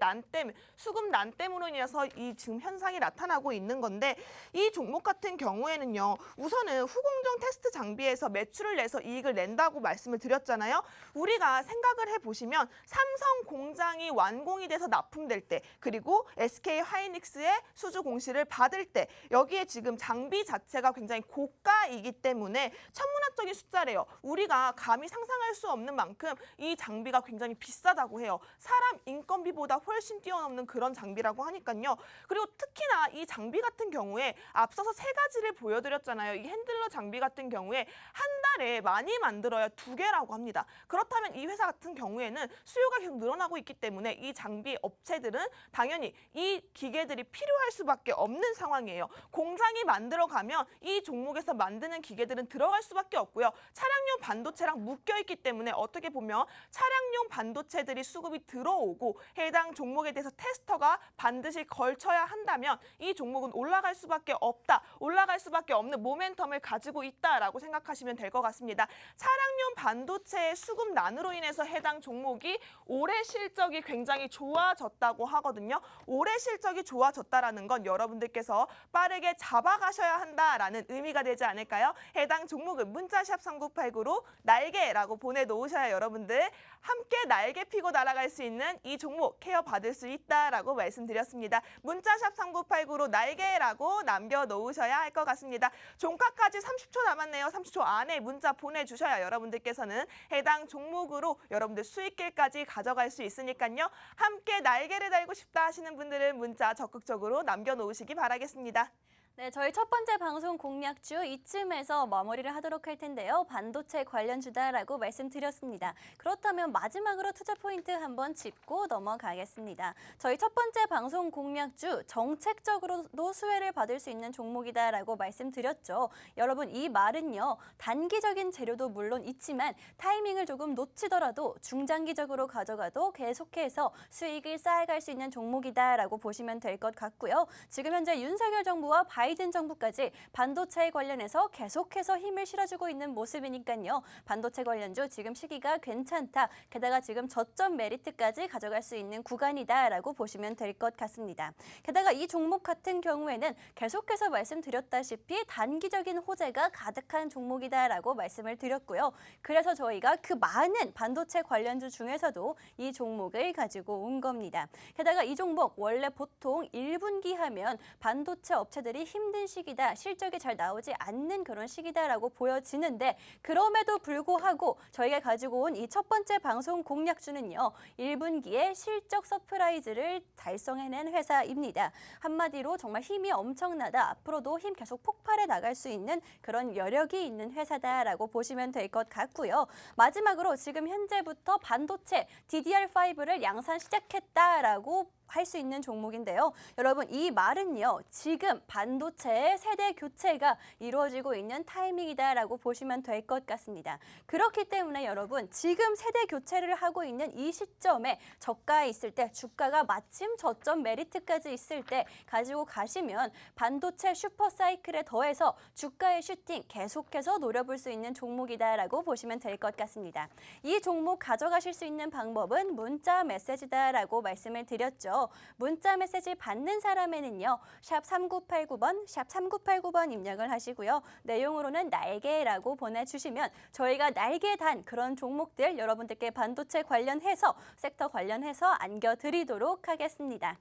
수급난 때문으로 인해서 이 지금 현상이 나타나고 있는 건데 이 종목 같은 경우에는요. 우선은 후공정 테스트 장비에서 매출을 내서 이익을 낸다고 말씀을 드렸잖아요. 우리가 생각을 해보시면 삼성 공장이 완공이 돼서 납품될 때 그리고 SK 하이닉스의 수주 공시를 받을 때 여기에 지금 장비 자체가 굉장히 고가이기 때문에 천문학적인 숫자래요. 우리가 감히 상상할 수 없는 만큼 이 장비가 굉장히 비싸다고 해요. 사람 인건비보다 훨씬 뛰어넘는 그런 장비라고 하니까요. 그리고 특히나 이 장비 같은 경우에 앞서서 세 가지를 보여드렸잖아요. 이 핸들러 장비 같은 경우에 한 달에 많이 만들어야 2개라고 합니다. 그렇다면 이 회사 같은 경우에는 수요가 계속 늘어나고 있기 때문에 이 장비 업체들은 당연히 이 기계들이 필요할 수밖에 없는 상황이에요. 공장이 만들어가면 이 종목에서 만드는 기계들은 들어갈 수밖에 없고요. 차량용 반도체랑 묶여있기 때문에 어떻게 보면 차량용 반도체들이 수급이 들어오고 해당 종목에 대해서 테스터가 반드시 걸쳐야 한다면 이 종목은 올라갈 수밖에 없다. 올라갈 수밖에 없는 모멘텀을 가지고 있다라고 생각하시면 될 것 것 같습니다. 차량용 반도체의 수급난으로 인해서 해당 종목이 올해 실적이 굉장히 좋아졌다고 하거든요. 올해 실적이 좋아졌다라는 건 여러분들께서 빠르게 잡아가셔야 한다라는 의미가 되지 않을까요? 해당 종목은 문자샵 3989로 날개라고 보내놓으셔야 여러분들 함께 날개 피고 날아갈 수 있는 이 종목 케어받을 수 있다라고 말씀드렸습니다. 문자샵 3989로 날개라고 남겨놓으셔야 할 것 같습니다. 종가까지 30초 남았네요. 30초 안에 문자 보내주셔야 여러분들께서는 해당 종목으로 여러분들 수익길까지 가져갈 수 있으니까요. 함께 날개를 달고 싶다 하시는 분들은 문자 적극적으로 남겨놓으시기 바라겠습니다. 네, 저희 첫 번째 방송 공략주 이쯤에서 마무리를 하도록 할 텐데요. 반도체 관련주다라고 말씀드렸습니다. 그렇다면 마지막으로 투자 포인트 한번 짚고 넘어가겠습니다. 저희 첫 번째 방송 공략주 정책적으로도 수혜를 받을 수 있는 종목이다라고 말씀드렸죠. 여러분 이 말은요. 단기적인 재료도 물론 있지만 타이밍을 조금 놓치더라도 중장기적으로 가져가도 계속해서 수익을 쌓아갈 수 있는 종목이다라고 보시면 될 것 같고요. 지금 현재 윤석열 정부와 바이든 정부까지 반도체에 관련해서 계속해서 힘을 실어주고 있는 모습이니까요. 반도체 관련주 지금 시기가 괜찮다. 게다가 지금 저점 메리트까지 가져갈 수 있는 구간이다라고 보시면 될 것 같습니다. 게다가 이 종목 같은 경우에는 계속해서 말씀드렸다시피 단기적인 호재가 가득한 종목이다라고 말씀을 드렸고요. 그래서 저희가 그 많은 반도체 관련주 중에서도 이 종목을 가지고 온 겁니다. 게다가 이 종목 원래 보통 1분기 하면 반도체 업체들이 힘든 시기다, 실적이 잘 나오지 않는 그런 시기다라고 보여지는데 그럼에도 불구하고 저희가 가지고 온 이 첫 번째 방송 공략주는요. 1분기에 실적 서프라이즈를 달성해낸 회사입니다. 한마디로 정말 힘이 엄청나다. 앞으로도 힘 계속 폭발해 나갈 수 있는 그런 여력이 있는 회사다라고 보시면 될 것 같고요. 마지막으로 지금 현재부터 반도체 DDR5를 양산 시작했다라고 할 수 있는 종목인데요. 여러분 이 말은요. 지금 반도체의 세대 교체가 이루어지고 있는 타이밍이다라고 보시면 될 것 같습니다. 그렇기 때문에 여러분 지금 세대 교체를 하고 있는 이 시점에 저가에 있을 때 주가가 마침 저점 메리트까지 있을 때 가지고 가시면 반도체 슈퍼사이클에 더해서 주가의 슈팅 계속해서 노려볼 수 있는 종목이다라고 보시면 될 것 같습니다. 이 종목 가져가실 수 있는 방법은 문자 메시지다라고 말씀을 드렸죠. 문자 메시지 받는 사람에는요. 샵 3989번, 샵 3989번 입력을 하시고요. 내용으로는 날개라고 보내주시면 저희가 날개 단 그런 종목들 여러분들께 반도체 관련해서 섹터 관련해서 안겨드리도록 하겠습니다.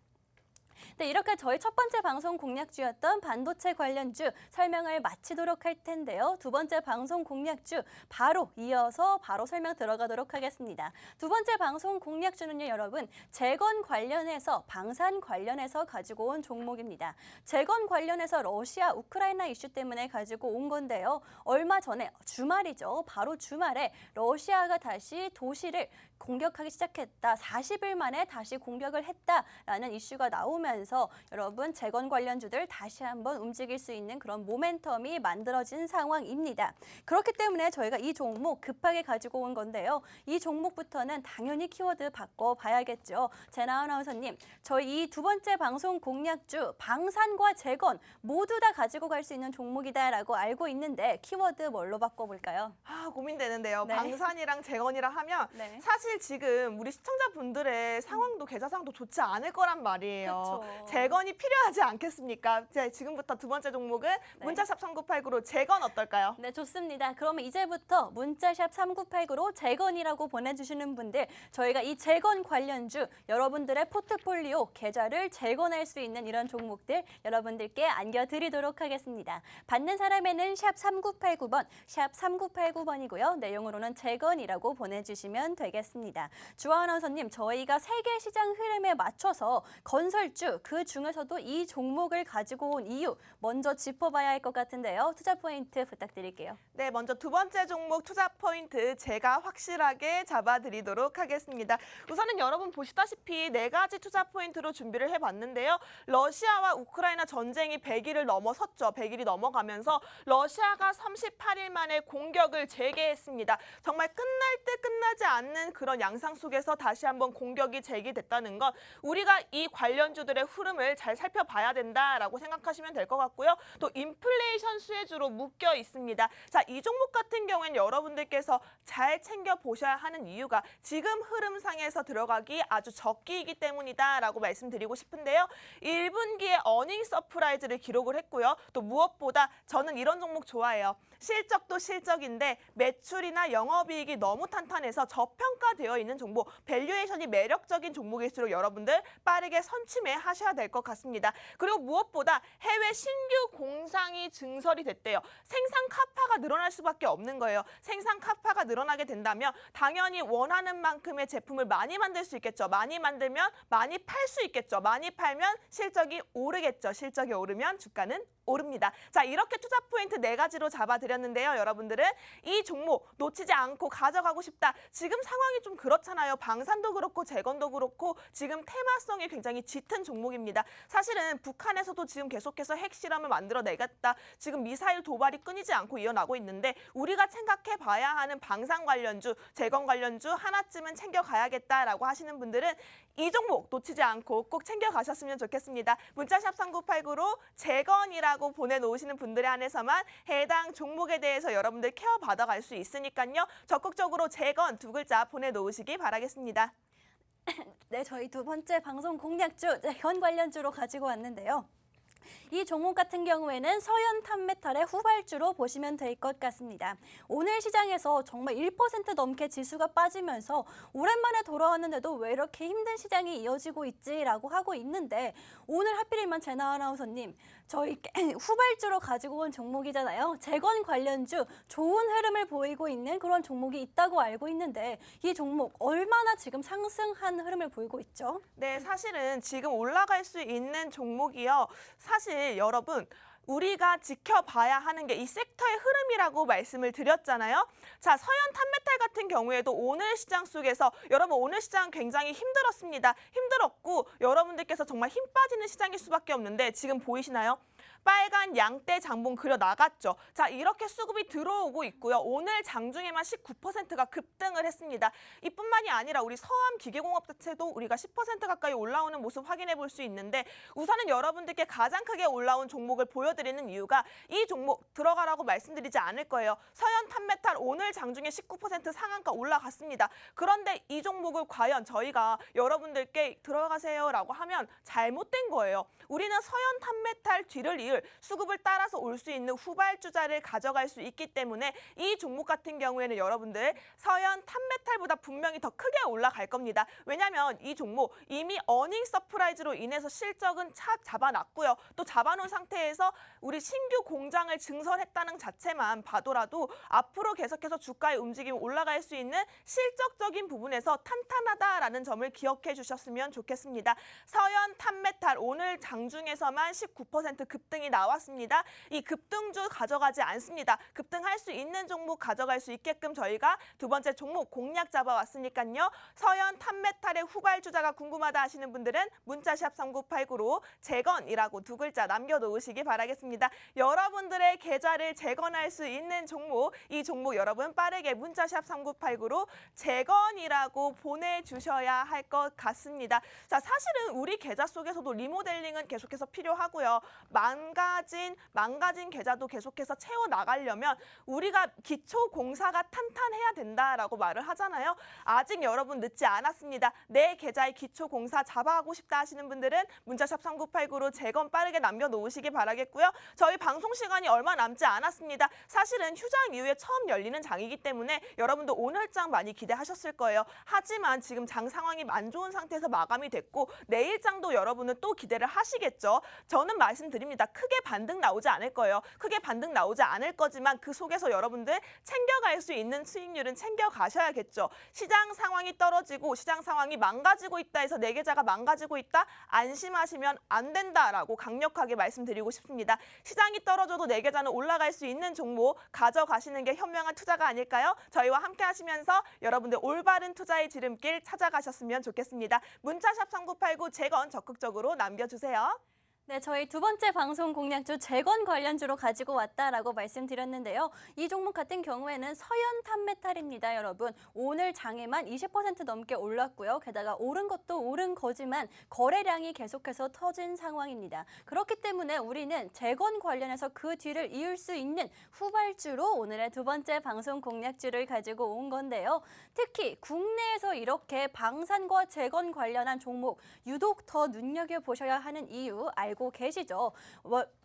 네, 이렇게 저희 첫 번째 방송 공략주였던 반도체 관련주 설명을 마치도록 할 텐데요. 두 번째 방송 공략주 바로 이어서 바로 설명 들어가도록 하겠습니다. 두 번째 방송 공략주는요, 여러분 재건 관련해서 방산 관련해서 가지고 온 종목입니다. 재건 관련해서 러시아 우크라이나 이슈 때문에 가지고 온 건데요. 얼마 전에 주말이죠. 바로 주말에 러시아가 다시 도시를 공격하기 시작했다. 40일 만에 다시 공격을 했다라는 이슈가 나오면서 여러분 재건 관련주들 다시 한번 움직일 수 있는 그런 모멘텀이 만들어진 상황입니다. 그렇기 때문에 저희가 이 종목 급하게 가지고 온 건데요. 이 종목부터는 당연히 키워드 바꿔봐야겠죠. 제나 아나운서님, 저희 이 두 번째 방송 공략주 방산과 재건 모두 다 가지고 갈 수 있는 종목이다라고 알고 있는데 키워드 뭘로 바꿔볼까요? 고민되는데요. 네. 방산이랑 재건이랑 하면 네. 사실 지금 우리 시청자분들의 상황도 계좌상도 좋지 않을 거란 말이에요. 그쵸. 재건이 필요하지 않겠습니까? 지금부터 두 번째 종목은 문자샵 3989로 재건 어떨까요? 네, 좋습니다. 그러면 이제부터 문자샵 3989로 재건이라고 보내주시는 분들 저희가 이 재건 관련주 여러분들의 포트폴리오 계좌를 재건할 수 있는 이런 종목들 여러분들께 안겨드리도록 하겠습니다. 받는 사람에는 샵 3989번, 샵 3989번이고요. 내용으로는 재건이라고 보내주시면 되겠습니다. 주아 아나운서님, 저희가 세계 시장 흐름에 맞춰서 건설주 그 중에서도 이 종목을 가지고 온 이유 먼저 짚어봐야 할 것 같은데요. 투자 포인트 부탁드릴게요. 네, 먼저 두 번째 종목 투자 포인트 제가 확실하게 잡아드리도록 하겠습니다. 우선은 여러분 보시다시피 네 가지 투자 포인트로 준비를 해봤는데요. 러시아와 우크라이나 전쟁이 100일을 넘어섰죠. 100일이 넘어가면서 러시아가 38일 만에 공격을 재개했습니다. 정말 끝날 듯 끝나지 않는 그런 양상 속에서 다시 한번 공격이 재개됐다는 건 우리가 이 관련주들의 흐름을 잘 살펴봐야 된다라고 생각하시면 될 것 같고요. 또 인플레이션 수혜주로 묶여 있습니다. 자, 이 종목 같은 경우에는 여러분들께서 잘 챙겨보셔야 하는 이유가 지금 흐름상에서 들어가기 아주 적기이기 때문이다라고 말씀드리고 싶은데요. 1분기에 어닝 서프라이즈를 기록을 했고요. 또 무엇보다 저는 이런 종목 좋아해요. 실적도 실적인데 매출이나 영업이익이 너무 탄탄해서 저평가되어 있는 종목, 밸류에이션이 매력적인 종목일수록 여러분들 빠르게 선취매하셔야 될 것 같습니다. 그리고 무엇보다 해외 신규 공장이 증설이 됐대요. 생산 카파가 늘어날 수밖에 없는 거예요. 생산 카파가 늘어나게 된다면 당연히 원하는 만큼의 제품을 많이 만들 수 있겠죠. 많이 만들면 많이 팔 수 있겠죠. 많이 팔면 실적이 오르겠죠. 실적이 오르면 주가는 오릅니다. 자, 이렇게 투자 포인트 4가지로 잡아드렸는데요. 여러분들은 이 종목 놓치지 않고 가져가고 싶다. 지금 상황이 좀 그렇잖아요. 방산도 그렇고 재건도 그렇고 지금 테마성이 굉장히 짙은 종목입니다. 사실은 북한에서도 지금 계속해서 핵실험을 만들어내겠다. 지금 미사일 도발이 끊이지 않고 이어나고 있는데 우리가 생각해봐야 하는 방산 관련주, 재건 관련주 하나쯤은 챙겨가야겠다라고 하시는 분들은 이 종목 놓치지 않고 꼭 챙겨가셨으면 좋겠습니다. 문자샵 3989로 재건이라고 보내놓으시는 분들에 한해서만 해당 종목에 대해서 여러분들 케어 받아갈 수 있으니까요. 적극적으로 재건 2글자 보내놓으시기 바라겠습니다. 네, 저희 두 번째 방송 공략주 재건 관련주로 가지고 왔는데요. 이 종목 같은 경우에는 서현 탑메탈의 후발주로 보시면 될 것 같습니다. 오늘 시장에서 정말 1% 넘게 지수가 빠지면서 오랜만에 돌아왔는데도 왜 이렇게 힘든 시장이 이어지고 있지라고 하고 있는데 오늘 하필이면 제나 아나운서님 저희 후발주로 가지고 온 종목이잖아요. 재건 관련주 좋은 흐름을 보이고 있는 그런 종목이 있다고 알고 있는데 이 종목 얼마나 지금 상승한 흐름을 보이고 있죠? 네, 사실은 지금 올라갈 수 있는 종목이요. 사실 여러분 우리가 지켜봐야 하는 게 이 섹터의 흐름이라고 말씀을 드렸잖아요. 자, 서현 탑메탈 같은 경우에도 오늘 시장 속에서 여러분 오늘 시장 굉장히 힘들었습니다. 힘들었고 여러분들께서 정말 힘 빠지는 시장일 수밖에 없는데 지금 보이시나요? 빨간 양대 장봉 그려 나갔죠. 자, 이렇게 수급이 들어오고 있고요. 오늘 장중에만 19%가 급등을 했습니다. 이뿐만이 아니라 우리 서암 기계공업 자체도 우리가 10% 가까이 올라오는 모습 확인해 볼 수 있는데 우선은 여러분들께 가장 크게 올라온 종목을 보여드리는 이유가 이 종목 들어가라고 말씀드리지 않을 거예요. 서현 탑메탈 오늘 장중에 19% 상한가 올라갔습니다. 그런데 이 종목을 과연 저희가 여러분들께 들어가세요라고 하면 잘못된 거예요. 우리는 서현 탑메탈 뒤를 이을 수급을 따라서 올 수 있는 후발주자를 가져갈 수 있기 때문에 이 종목 같은 경우에는 여러분들 서현 탑메탈보다 분명히 더 크게 올라갈 겁니다. 왜냐하면 이 종목 이미 어닝 서프라이즈로 인해서 실적은 착 잡아놨고요. 또 잡아놓은 상태에서 우리 신규 공장을 증설했다는 자체만 봐도라도 앞으로 계속해서 주가의 움직임이 올라갈 수 있는 실적적인 부분에서 탄탄하다라는 점을 기억해 주셨으면 좋겠습니다. 서현 탑메탈 오늘 장중에서만 19% 급등이 나왔습니다. 이 급등주 가져가지 않습니다. 급등할 수 있는 종목 가져갈 수 있게끔 저희가 두 번째 종목 공략 잡아왔으니까요. 서현 탑메탈의 후발주자가 궁금하다 하시는 분들은 문자샵 3989로 재건이라고 2글자 남겨놓으시기 바라겠습니다. 여러분들의 계좌를 재건할 수 있는 종목, 이 종목 여러분 빠르게 문자샵 3989로 재건이라고 보내주셔야 할 것 같습니다. 자, 사실은 우리 계좌 속에서도 리모델링은 계속해서 필요하고요. 망가진 계좌도 계속해서 채워나가려면 우리가 기초공사가 탄탄해야 된다라고 말을 하잖아요. 아직 여러분 늦지 않았습니다. 내 계좌의 기초공사 잡아가고 싶다 하시는 분들은 문자샵 3989로 재건 빠르게 남겨놓으시기 바라겠고요. 저희 방송 시간이 얼마 남지 않았습니다. 사실은 휴장 이후에 처음 열리는 장이기 때문에 여러분도 오늘장 많이 기대하셨을 거예요. 하지만 지금 장 상황이 안 좋은 상태에서 마감이 됐고 내일장도 여러분은 또 기대를 하시겠죠. 저는 말씀드립니다. 크게 반등 나오지 않을 거예요. 크게 반등 나오지 않을 거지만 그 속에서 여러분들 챙겨갈 수 있는 수익률은 챙겨가셔야겠죠. 시장 상황이 떨어지고 시장 상황이 망가지고 있다 해서 내 계좌가 망가지고 있다? 안심하시면 안 된다라고 강력하게 말씀드리고 싶습니다. 시장이 떨어져도 내 계좌는 올라갈 수 있는 종목 가져가시는 게 현명한 투자가 아닐까요? 저희와 함께 하시면서 여러분들 올바른 투자의 지름길 찾아가셨으면 좋겠습니다. 문자샵 3989 재건 적극적으로 남겨주세요. 네, 저희 두 번째 방송 공략주 재건 관련주로 가지고 왔다라고 말씀드렸는데요. 이 종목 같은 경우에는 서연 탑메탈입니다, 여러분. 오늘 장에만 20% 넘게 올랐고요. 게다가 오른 것도 오른 거지만 거래량이 계속해서 터진 상황입니다. 그렇기 때문에 우리는 재건 관련해서 그 뒤를 이을 수 있는 후발주로 오늘의 두 번째 방송 공략주를 가지고 온 건데요. 특히 국내에서 이렇게 방산과 재건 관련한 종목 유독 더 눈여겨보셔야 하는 이유 알고 계시죠?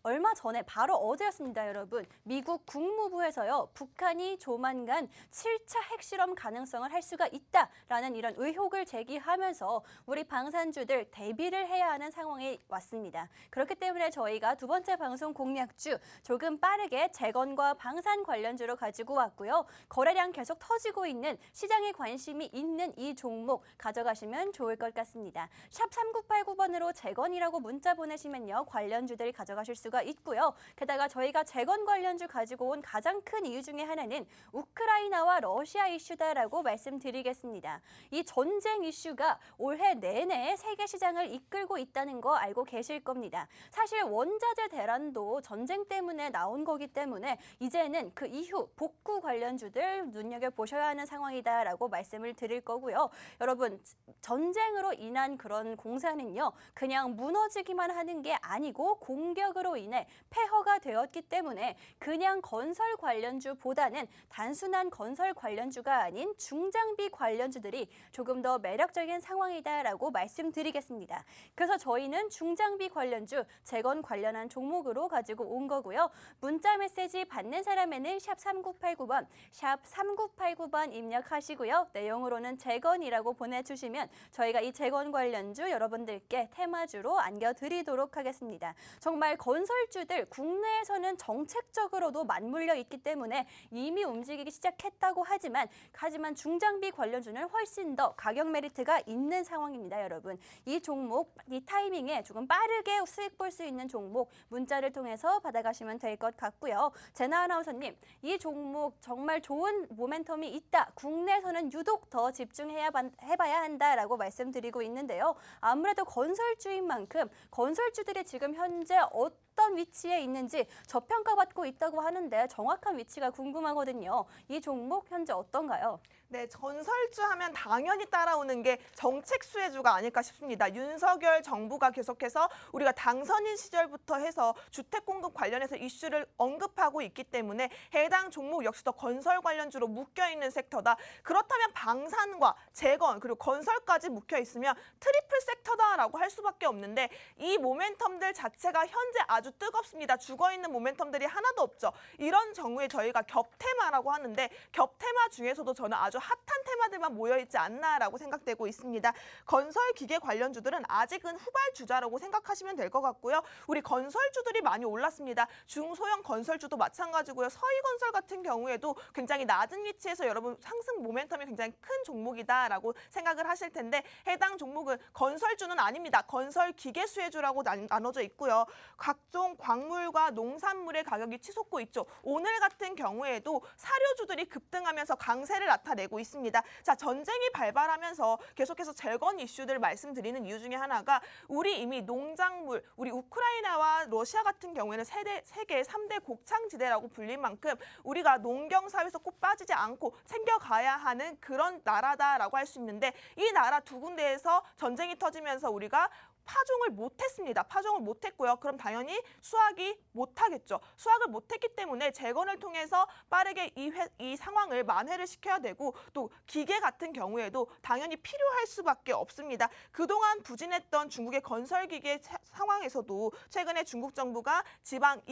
얼마 전에 바로 어제였습니다, 여러분. 미국 국무부에서요. 북한이 조만간 7차 핵실험 가능성을 할 수가 있다라는 이런 의혹을 제기하면서 우리 방산주들 대비를 해야 하는 상황이 왔습니다. 그렇기 때문에 저희가 두 번째 방송 공략주 조금 빠르게 재건과 방산 관련주로 가지고 왔고요. 거래량 계속 터지고 있는 시장에 관심이 있는 이 종목 가져가시면 좋을 것 같습니다. 샵 3989번으로 재건이라고 문자 보내시면요. 관련주들 가져가실 수가 있고요. 게다가 저희가 재건 관련주 가지고 온 가장 큰 이유 중에 하나는 우크라이나와 러시아 이슈다라고 말씀드리겠습니다. 이 전쟁 이슈가 올해 내내 세계 시장을 이끌고 있다는 거 알고 계실 겁니다. 사실 원자재 대란도 전쟁 때문에 나온 거기 때문에 이제는 그 이후 복구 관련주들 눈여겨보셔야 하는 상황이다라고 말씀을 드릴 거고요. 여러분, 전쟁으로 인한 그런 공사는요. 그냥 무너지기만 하는 게 아니고 공격으로 인해 폐허가 되었기 때문에 그냥 건설 관련주보다는 단순한 건설 관련주가 아닌 중장비 관련주들이 조금 더 매력적인 상황이다라고 말씀드리겠습니다. 그래서 저희는 중장비 관련주, 재건 관련한 종목으로 가지고 온 거고요. 문자 메시지 받는 사람에는 샵 3989번, 샵 3989번 입력하시고요. 내용으로는 재건이라고 보내주시면 저희가 이 재건 관련주 여러분들께 테마주로 안겨드리도록 하겠습니다. 정말 건설주들 국내에서는 정책적으로도 맞물려 있기 때문에 이미 움직이기 시작했다고 하지만 중장비 관련주는 훨씬 더 가격 메리트가 있는 상황입니다, 여러분. 이 종목, 이 타이밍에 조금 빠르게 수익 볼 수 있는 종목 문자를 통해서 받아가시면 될 것 같고요. 제나 아나운서님, 이 종목 정말 좋은 모멘텀이 있다. 국내에서는 유독 더 집중해봐야 한다라고 말씀드리고 있는데요. 아무래도 건설주인 만큼 건설주들이 지금 현재 어떤 위치에 있는지 저평가받고 있다고 하는데 정확한 위치가 궁금하거든요. 이 종목 현재 어떤가요? 네, 건설주 하면 당연히 따라오는 게 정책 수혜주가 아닐까 싶습니다. 윤석열 정부가 계속해서 우리가 당선인 시절부터 해서 주택 공급 관련해서 이슈를 언급하고 있기 때문에 해당 종목 역시도 건설 관련주로 묶여있는 섹터다. 그렇다면 방산과 재건 그리고 건설까지 묶여있으면 트리플 섹터다라고 할 수밖에 없는데 이 모멘텀들 자체가 현재 아주 뜨겁습니다. 죽어있는 모멘텀들이 하나도 없죠. 이런 경우에 저희가 겹테마라고 하는데 겹테마 중에서도 저는 아주 핫한 테마들만 모여있지 않나라고 생각되고 있습니다. 건설 기계 관련주들은 아직은 후발주자라고 생각하시면 될 것 같고요. 우리 건설주들이 많이 올랐습니다. 중소형 건설주도 마찬가지고요. 서희건설 같은 경우에도 굉장히 낮은 위치에서 여러분 상승 모멘텀이 굉장히 큰 종목이다라고 생각을 하실 텐데 해당 종목은 건설주는 아닙니다. 건설 기계 수혜주라고 나눠져 있고요. 각종 광물과 농산물의 가격이 치솟고 있죠. 오늘 같은 경우에도 사료주들이 급등하면서 강세를 나타내고 있습니다. 자, 전쟁이 발발하면서 계속해서 재건 이슈들 말씀드리는 이유 중에 하나가 우리 이미 농작물, 우리 우크라이나와 러시아 같은 경우에는 세계 3대 곡창지대라고 불릴 만큼 우리가 농경사회에서 꼭 빠지지 않고 챙겨가야 하는 그런 나라다라고 할 수 있는데 이 나라 두 군데에서 전쟁이 터지면서 우리가 파종을 못했습니다. 파종을 못했고요. 그럼 당연히 수확이 못하겠죠. 수확을 못했기 때문에 재건을 통해서 빠르게 이 상황을 만회를 시켜야 되고 또 기계 같은 경우에도 당연히 필요할 수밖에 없습니다. 그동안 부진했던 중국의 건설기계 상황에서도 최근에 중국 정부가 지방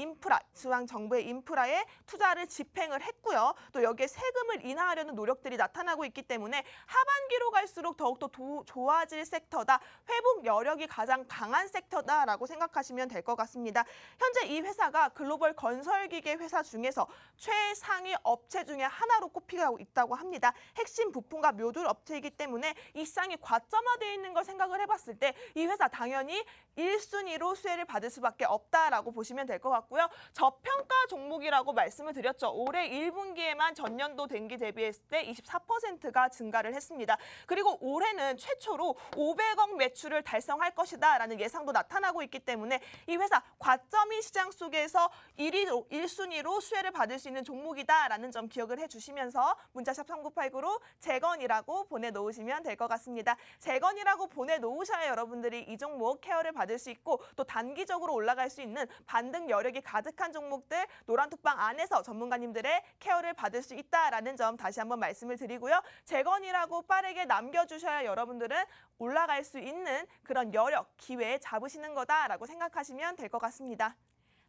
정부의 인프라에 투자를 집행을 했고요. 또 여기에 세금을 인하하려는 노력들이 나타나고 있기 때문에 하반기로 갈수록 더욱더 좋아질 섹터다. 회복 여력이 가장 강한 섹터다라고 생각하시면 될 것 같습니다. 현재 이 회사가 글로벌 건설기계 회사 중에서 최상위 업체 중에 하나로 꼽히고 있다고 합니다. 핵심 부품과 묘들 업체이기 때문에 이 시장이 과점화되어 있는 걸 생각을 해봤을 때 이 회사 당연히 1순위로 수혜를 받을 수밖에 없다라고 보시면 될 것 같고요. 저평가 종목이라고 말씀을 드렸죠. 올해 1분기에만 전년도 동기 대비했을 때 24%가 증가를 했습니다. 그리고 올해는 최초로 500억 매출을 달성할 것이다. 것이다라는 예상도 나타나고 있기 때문에 이 회사 과점이 시장 속에서 1순위로 수혜를 받을 수 있는 종목이다라는 점 기억을 해주시면서 문자샵 3989로 재건이라고 보내놓으시면 될 것 같습니다. 재건이라고 보내놓으셔야 여러분들이 이 종목 케어를 받을 수 있고 또 단기적으로 올라갈 수 있는 반등 여력이 가득한 종목들 노란톡방 안에서 전문가님들의 케어를 받을 수 있다라는 점 다시 한번 말씀을 드리고요. 재건이라고 빠르게 남겨주셔야 여러분들은 올라갈 수 있는 그런 여력, 기회 잡으시는 거다라고 생각하시면 될 것 같습니다.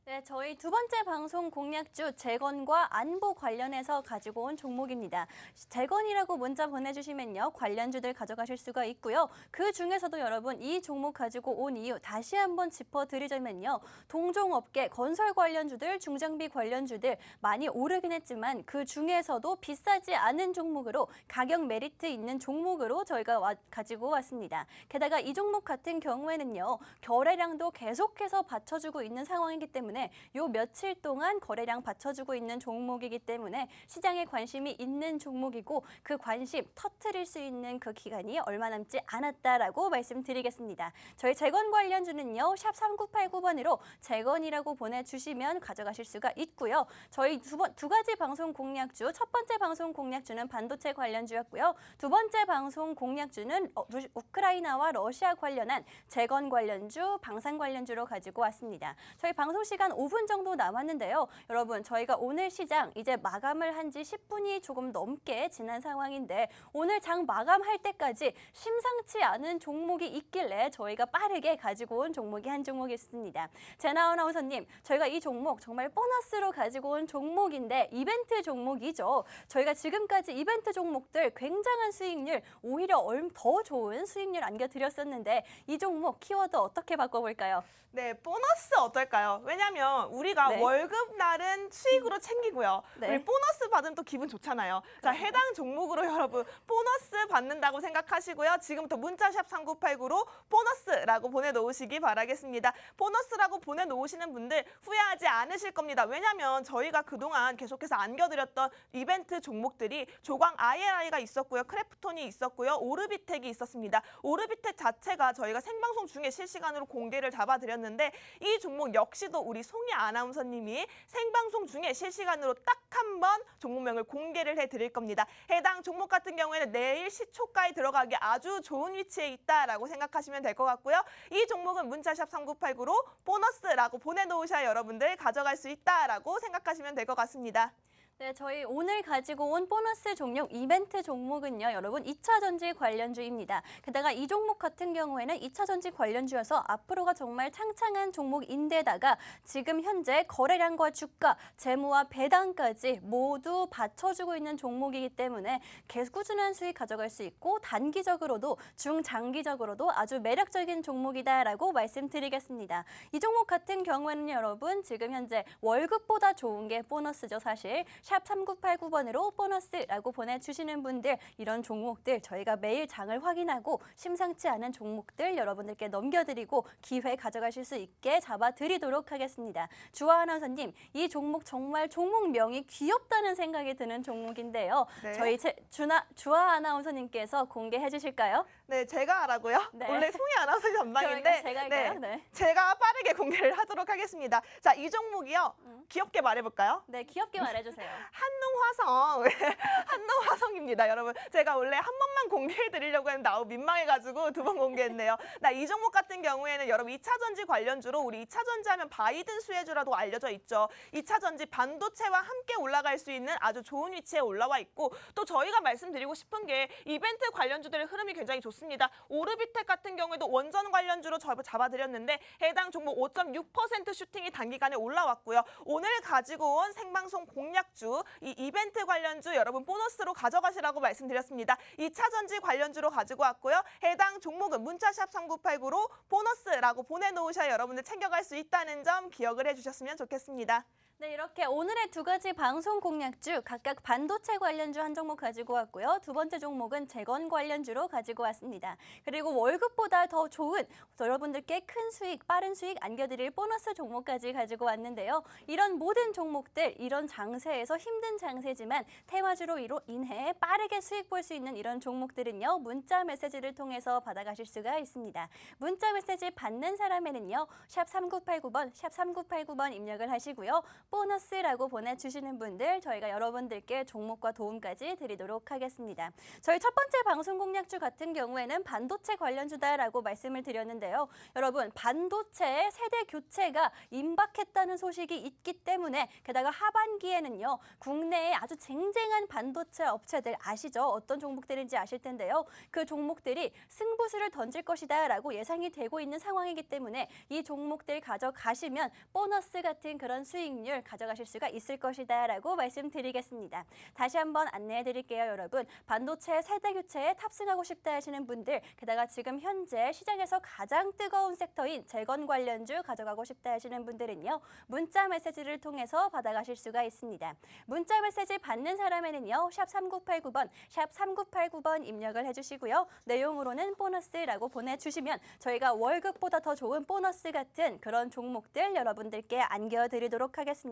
네, 저희 두 번째 방송 공략주 재건과 안보 관련해서 가지고 온 종목입니다. 재건이라고 문자 보내주시면요. 관련주들 가져가실 수가 있고요. 그 중에서도 여러분 이 종목 가지고 온 이유 다시 한번 짚어드리자면요. 동종업계 건설 관련주들, 중장비 관련주들 많이 오르긴 했지만 그 중에서도 비싸지 않은 종목으로 가격 메리트 있는 종목으로 저희가 가지고 왔습니다. 게다가 이 종목 같은 경우에는요. 거래량도 계속해서 받쳐주고 있는 상황이기 때문에 요 며칠 동안 거래량 받쳐주고 있는 종목이기 때문에 시장에 관심이 있는 종목이고 그 관심 터트릴 수 있는 그 기간이 얼마 남지 않았다라고 말씀드리겠습니다. 저희 재건 관련주는요. 샵 3989번으로 재건이라고 보내주시면 가져가실 수가 있고요. 저희 두 가지 방송 공략주, 첫 번째 방송 공략주는 반도체 관련주였고요. 두 번째 방송 공략주는 우크라이나와 러시아 관련한 재건 관련주, 방산 관련주로 가지고 왔습니다. 저희 방송 시간 5분 정도 남았는데요. 여러분 저희가 오늘 시장 이제 마감을 한 지 10분이 조금 넘게 지난 상황인데 오늘 장 마감할 때까지 심상치 않은 종목이 있길래 저희가 빠르게 가지고 온 종목이 한 종목이 있습니다. 제나 아나운서님, 저희가 이 종목 정말 보너스로 가지고 온 종목인데 이벤트 종목이죠. 저희가 지금까지 이벤트 종목들 굉장한 수익률, 오히려 더 좋은 수익률 안겨드렸었는데 이 종목 키워드 어떻게 바꿔볼까요? 네, 보너스 어떨까요? 왜냐면 우리가 네. 월급 날은 수익으로 챙기고요. 네. 우리 보너스 받으면 또 기분 좋잖아요. 자, 해당 종목으로 여러분 보너스 받는다고 생각하시고요. 지금부터 문자샵 3989로 보너스라고 보내놓으시기 바라겠습니다. 보너스라고 보내놓으시는 분들 후회하지 않으실 겁니다. 왜냐면 저희가 그동안 계속해서 안겨드렸던 이벤트 종목들이 조광 IRI가 있었고요. 크래프톤이 있었고요. 오르비텍이 있었습니다. 오르비텍 자체가 저희가 생방송 중에 실시간으로 공개를 잡아드렸는데 이 종목 역시도 우리 송희 아나운서님이 생방송 중에 실시간으로 딱 한 번 종목명을 공개를 해드릴 겁니다. 해당 종목 같은 경우에는 내일 시초가에 들어가기 아주 좋은 위치에 있다라고 생각하시면 될 것 같고요. 이 종목은 문자샵 3989로 보너스라고 보내놓으셔야 여러분들 가져갈 수 있다라고 생각하시면 될 것 같습니다. 네, 저희 오늘 가지고 온 보너스 종목 이벤트 종목은요, 여러분 2차 전지 관련주입니다. 게다가 이 종목 같은 경우에는 2차 전지 관련주여서 앞으로가 정말 창창한 종목인데다가 지금 현재 거래량과 주가, 재무와 배당까지 모두 받쳐주고 있는 종목이기 때문에 계속 꾸준한 수익 가져갈 수 있고 단기적으로도 중장기적으로도 아주 매력적인 종목이다라고 말씀드리겠습니다. 이 종목 같은 경우에는 여러분 지금 현재 월급보다 좋은 게 보너스죠, 사실. 샵 3989번으로 보너스라고 보내주시는 분들 이런 종목들 저희가 매일 장을 확인하고 심상치 않은 종목들 여러분들께 넘겨드리고 기회 가져가실 수 있게 잡아드리도록 하겠습니다. 주아 아나운서님, 이 종목 정말 종목명이 귀엽다는 생각이 드는 종목인데요. 네. 저희 주아 아나운서님께서 공개해 주실까요? 네, 제가 하라고요? 네. 원래 송희 아나운서 담당인데 제가 할까요? 네. 제가 빠르게 공개를 하도록 하겠습니다. 자, 이 종목이요. 귀엽게 말해볼까요? 네, 귀엽게 말해주세요. 한농화성, 한농화성입니다, 여러분. 제가 원래 한 번만 공개해드리려고 했는데 민망해가지고 두 번 공개했네요. 이 종목 같은 경우에는 여러분 2차 전지 관련주로 우리 2차 전지 하면 바이든 수혜주라도 알려져 있죠. 2차 전지 반도체와 함께 올라갈 수 있는 아주 좋은 위치에 올라와 있고 또 저희가 말씀드리고 싶은 게 이벤트 관련주들의 흐름이 굉장히 좋습니다. 오르비텍 같은 경우에도 원전 관련주로 잡아드렸는데 해당 종목 5.6% 슈팅이 단기간에 올라왔고요. 오늘 가지고 온 생방송 공략주, 이 이벤트 관련주 여러분 보너스로 가져가시라고 말씀드렸습니다. 2차 전지 관련주로 가지고 왔고요. 해당 종목은 문자샵 3989로 보너스라고 보내놓으셔야 여러분들 챙겨갈 수 있다는 점 기억을 해주셨으면 좋겠습니다. 네, 이렇게 오늘의 두 가지 방송 공략주 각각 반도체 관련주 한 종목 가지고 왔고요. 두 번째 종목은 재건 관련주로 가지고 왔습니다. 그리고 월급보다 더 좋은 여러분들께 큰 수익, 빠른 수익 안겨드릴 보너스 종목까지 가지고 왔는데요. 이런 모든 종목들, 이런 장세에서 힘든 장세지만 테마주로 인해 빠르게 수익 볼 수 있는 이런 종목들은요. 문자 메시지를 통해서 받아가실 수가 있습니다. 문자 메시지 받는 사람에는요. 샵 3989번, 샵 3989번 입력을 하시고요. 보너스라고 보내주시는 분들 저희가 여러분들께 종목과 도움까지 드리도록 하겠습니다. 저희 첫 번째 방송 공략주 같은 경우에는 반도체 관련주다라고 말씀을 드렸는데요. 여러분 반도체의 세대 교체가 임박했다는 소식이 있기 때문에 게다가 하반기에는요. 국내에 아주 쟁쟁한 반도체 업체들 아시죠? 어떤 종목들인지 아실 텐데요. 그 종목들이 승부수를 던질 것이다 라고 예상이 되고 있는 상황이기 때문에 이 종목들 가져가시면 보너스 같은 그런 수익률 가져가실 수가 있을 것이다 라고 말씀드리겠습니다. 다시 한번 안내해 드릴게요, 여러분. 반도체 세대 교체에 탑승하고 싶다 하시는 분들, 게다가 지금 현재 시장에서 가장 뜨거운 섹터인 재건 관련주 가져가고 싶다 하시는 분들은요. 문자 메시지를 통해서 받아가실 수가 있습니다. 문자 메시지 받는 사람에는요. 샵 3989번, 샵 3989번 입력을 해주시고요. 내용으로는 보너스라고 보내주시면 저희가 월급보다 더 좋은 보너스 같은 그런 종목들 여러분들께 안겨드리도록 하겠습니다.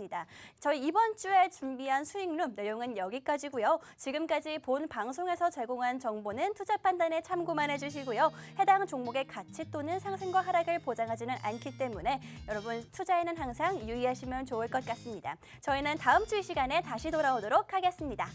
저희 이번 주에 준비한 수익룸 내용은 여기까지고요. 지금까지 본 방송에서 제공한 정보는 투자 판단에 참고만 해주시고요. 해당 종목의 가치 또는 상승과 하락을 보장하지는 않기 때문에 여러분 투자에는 항상 유의하시면 좋을 것 같습니다. 저희는 다음 주 이 시간에 다시 돌아오도록 하겠습니다.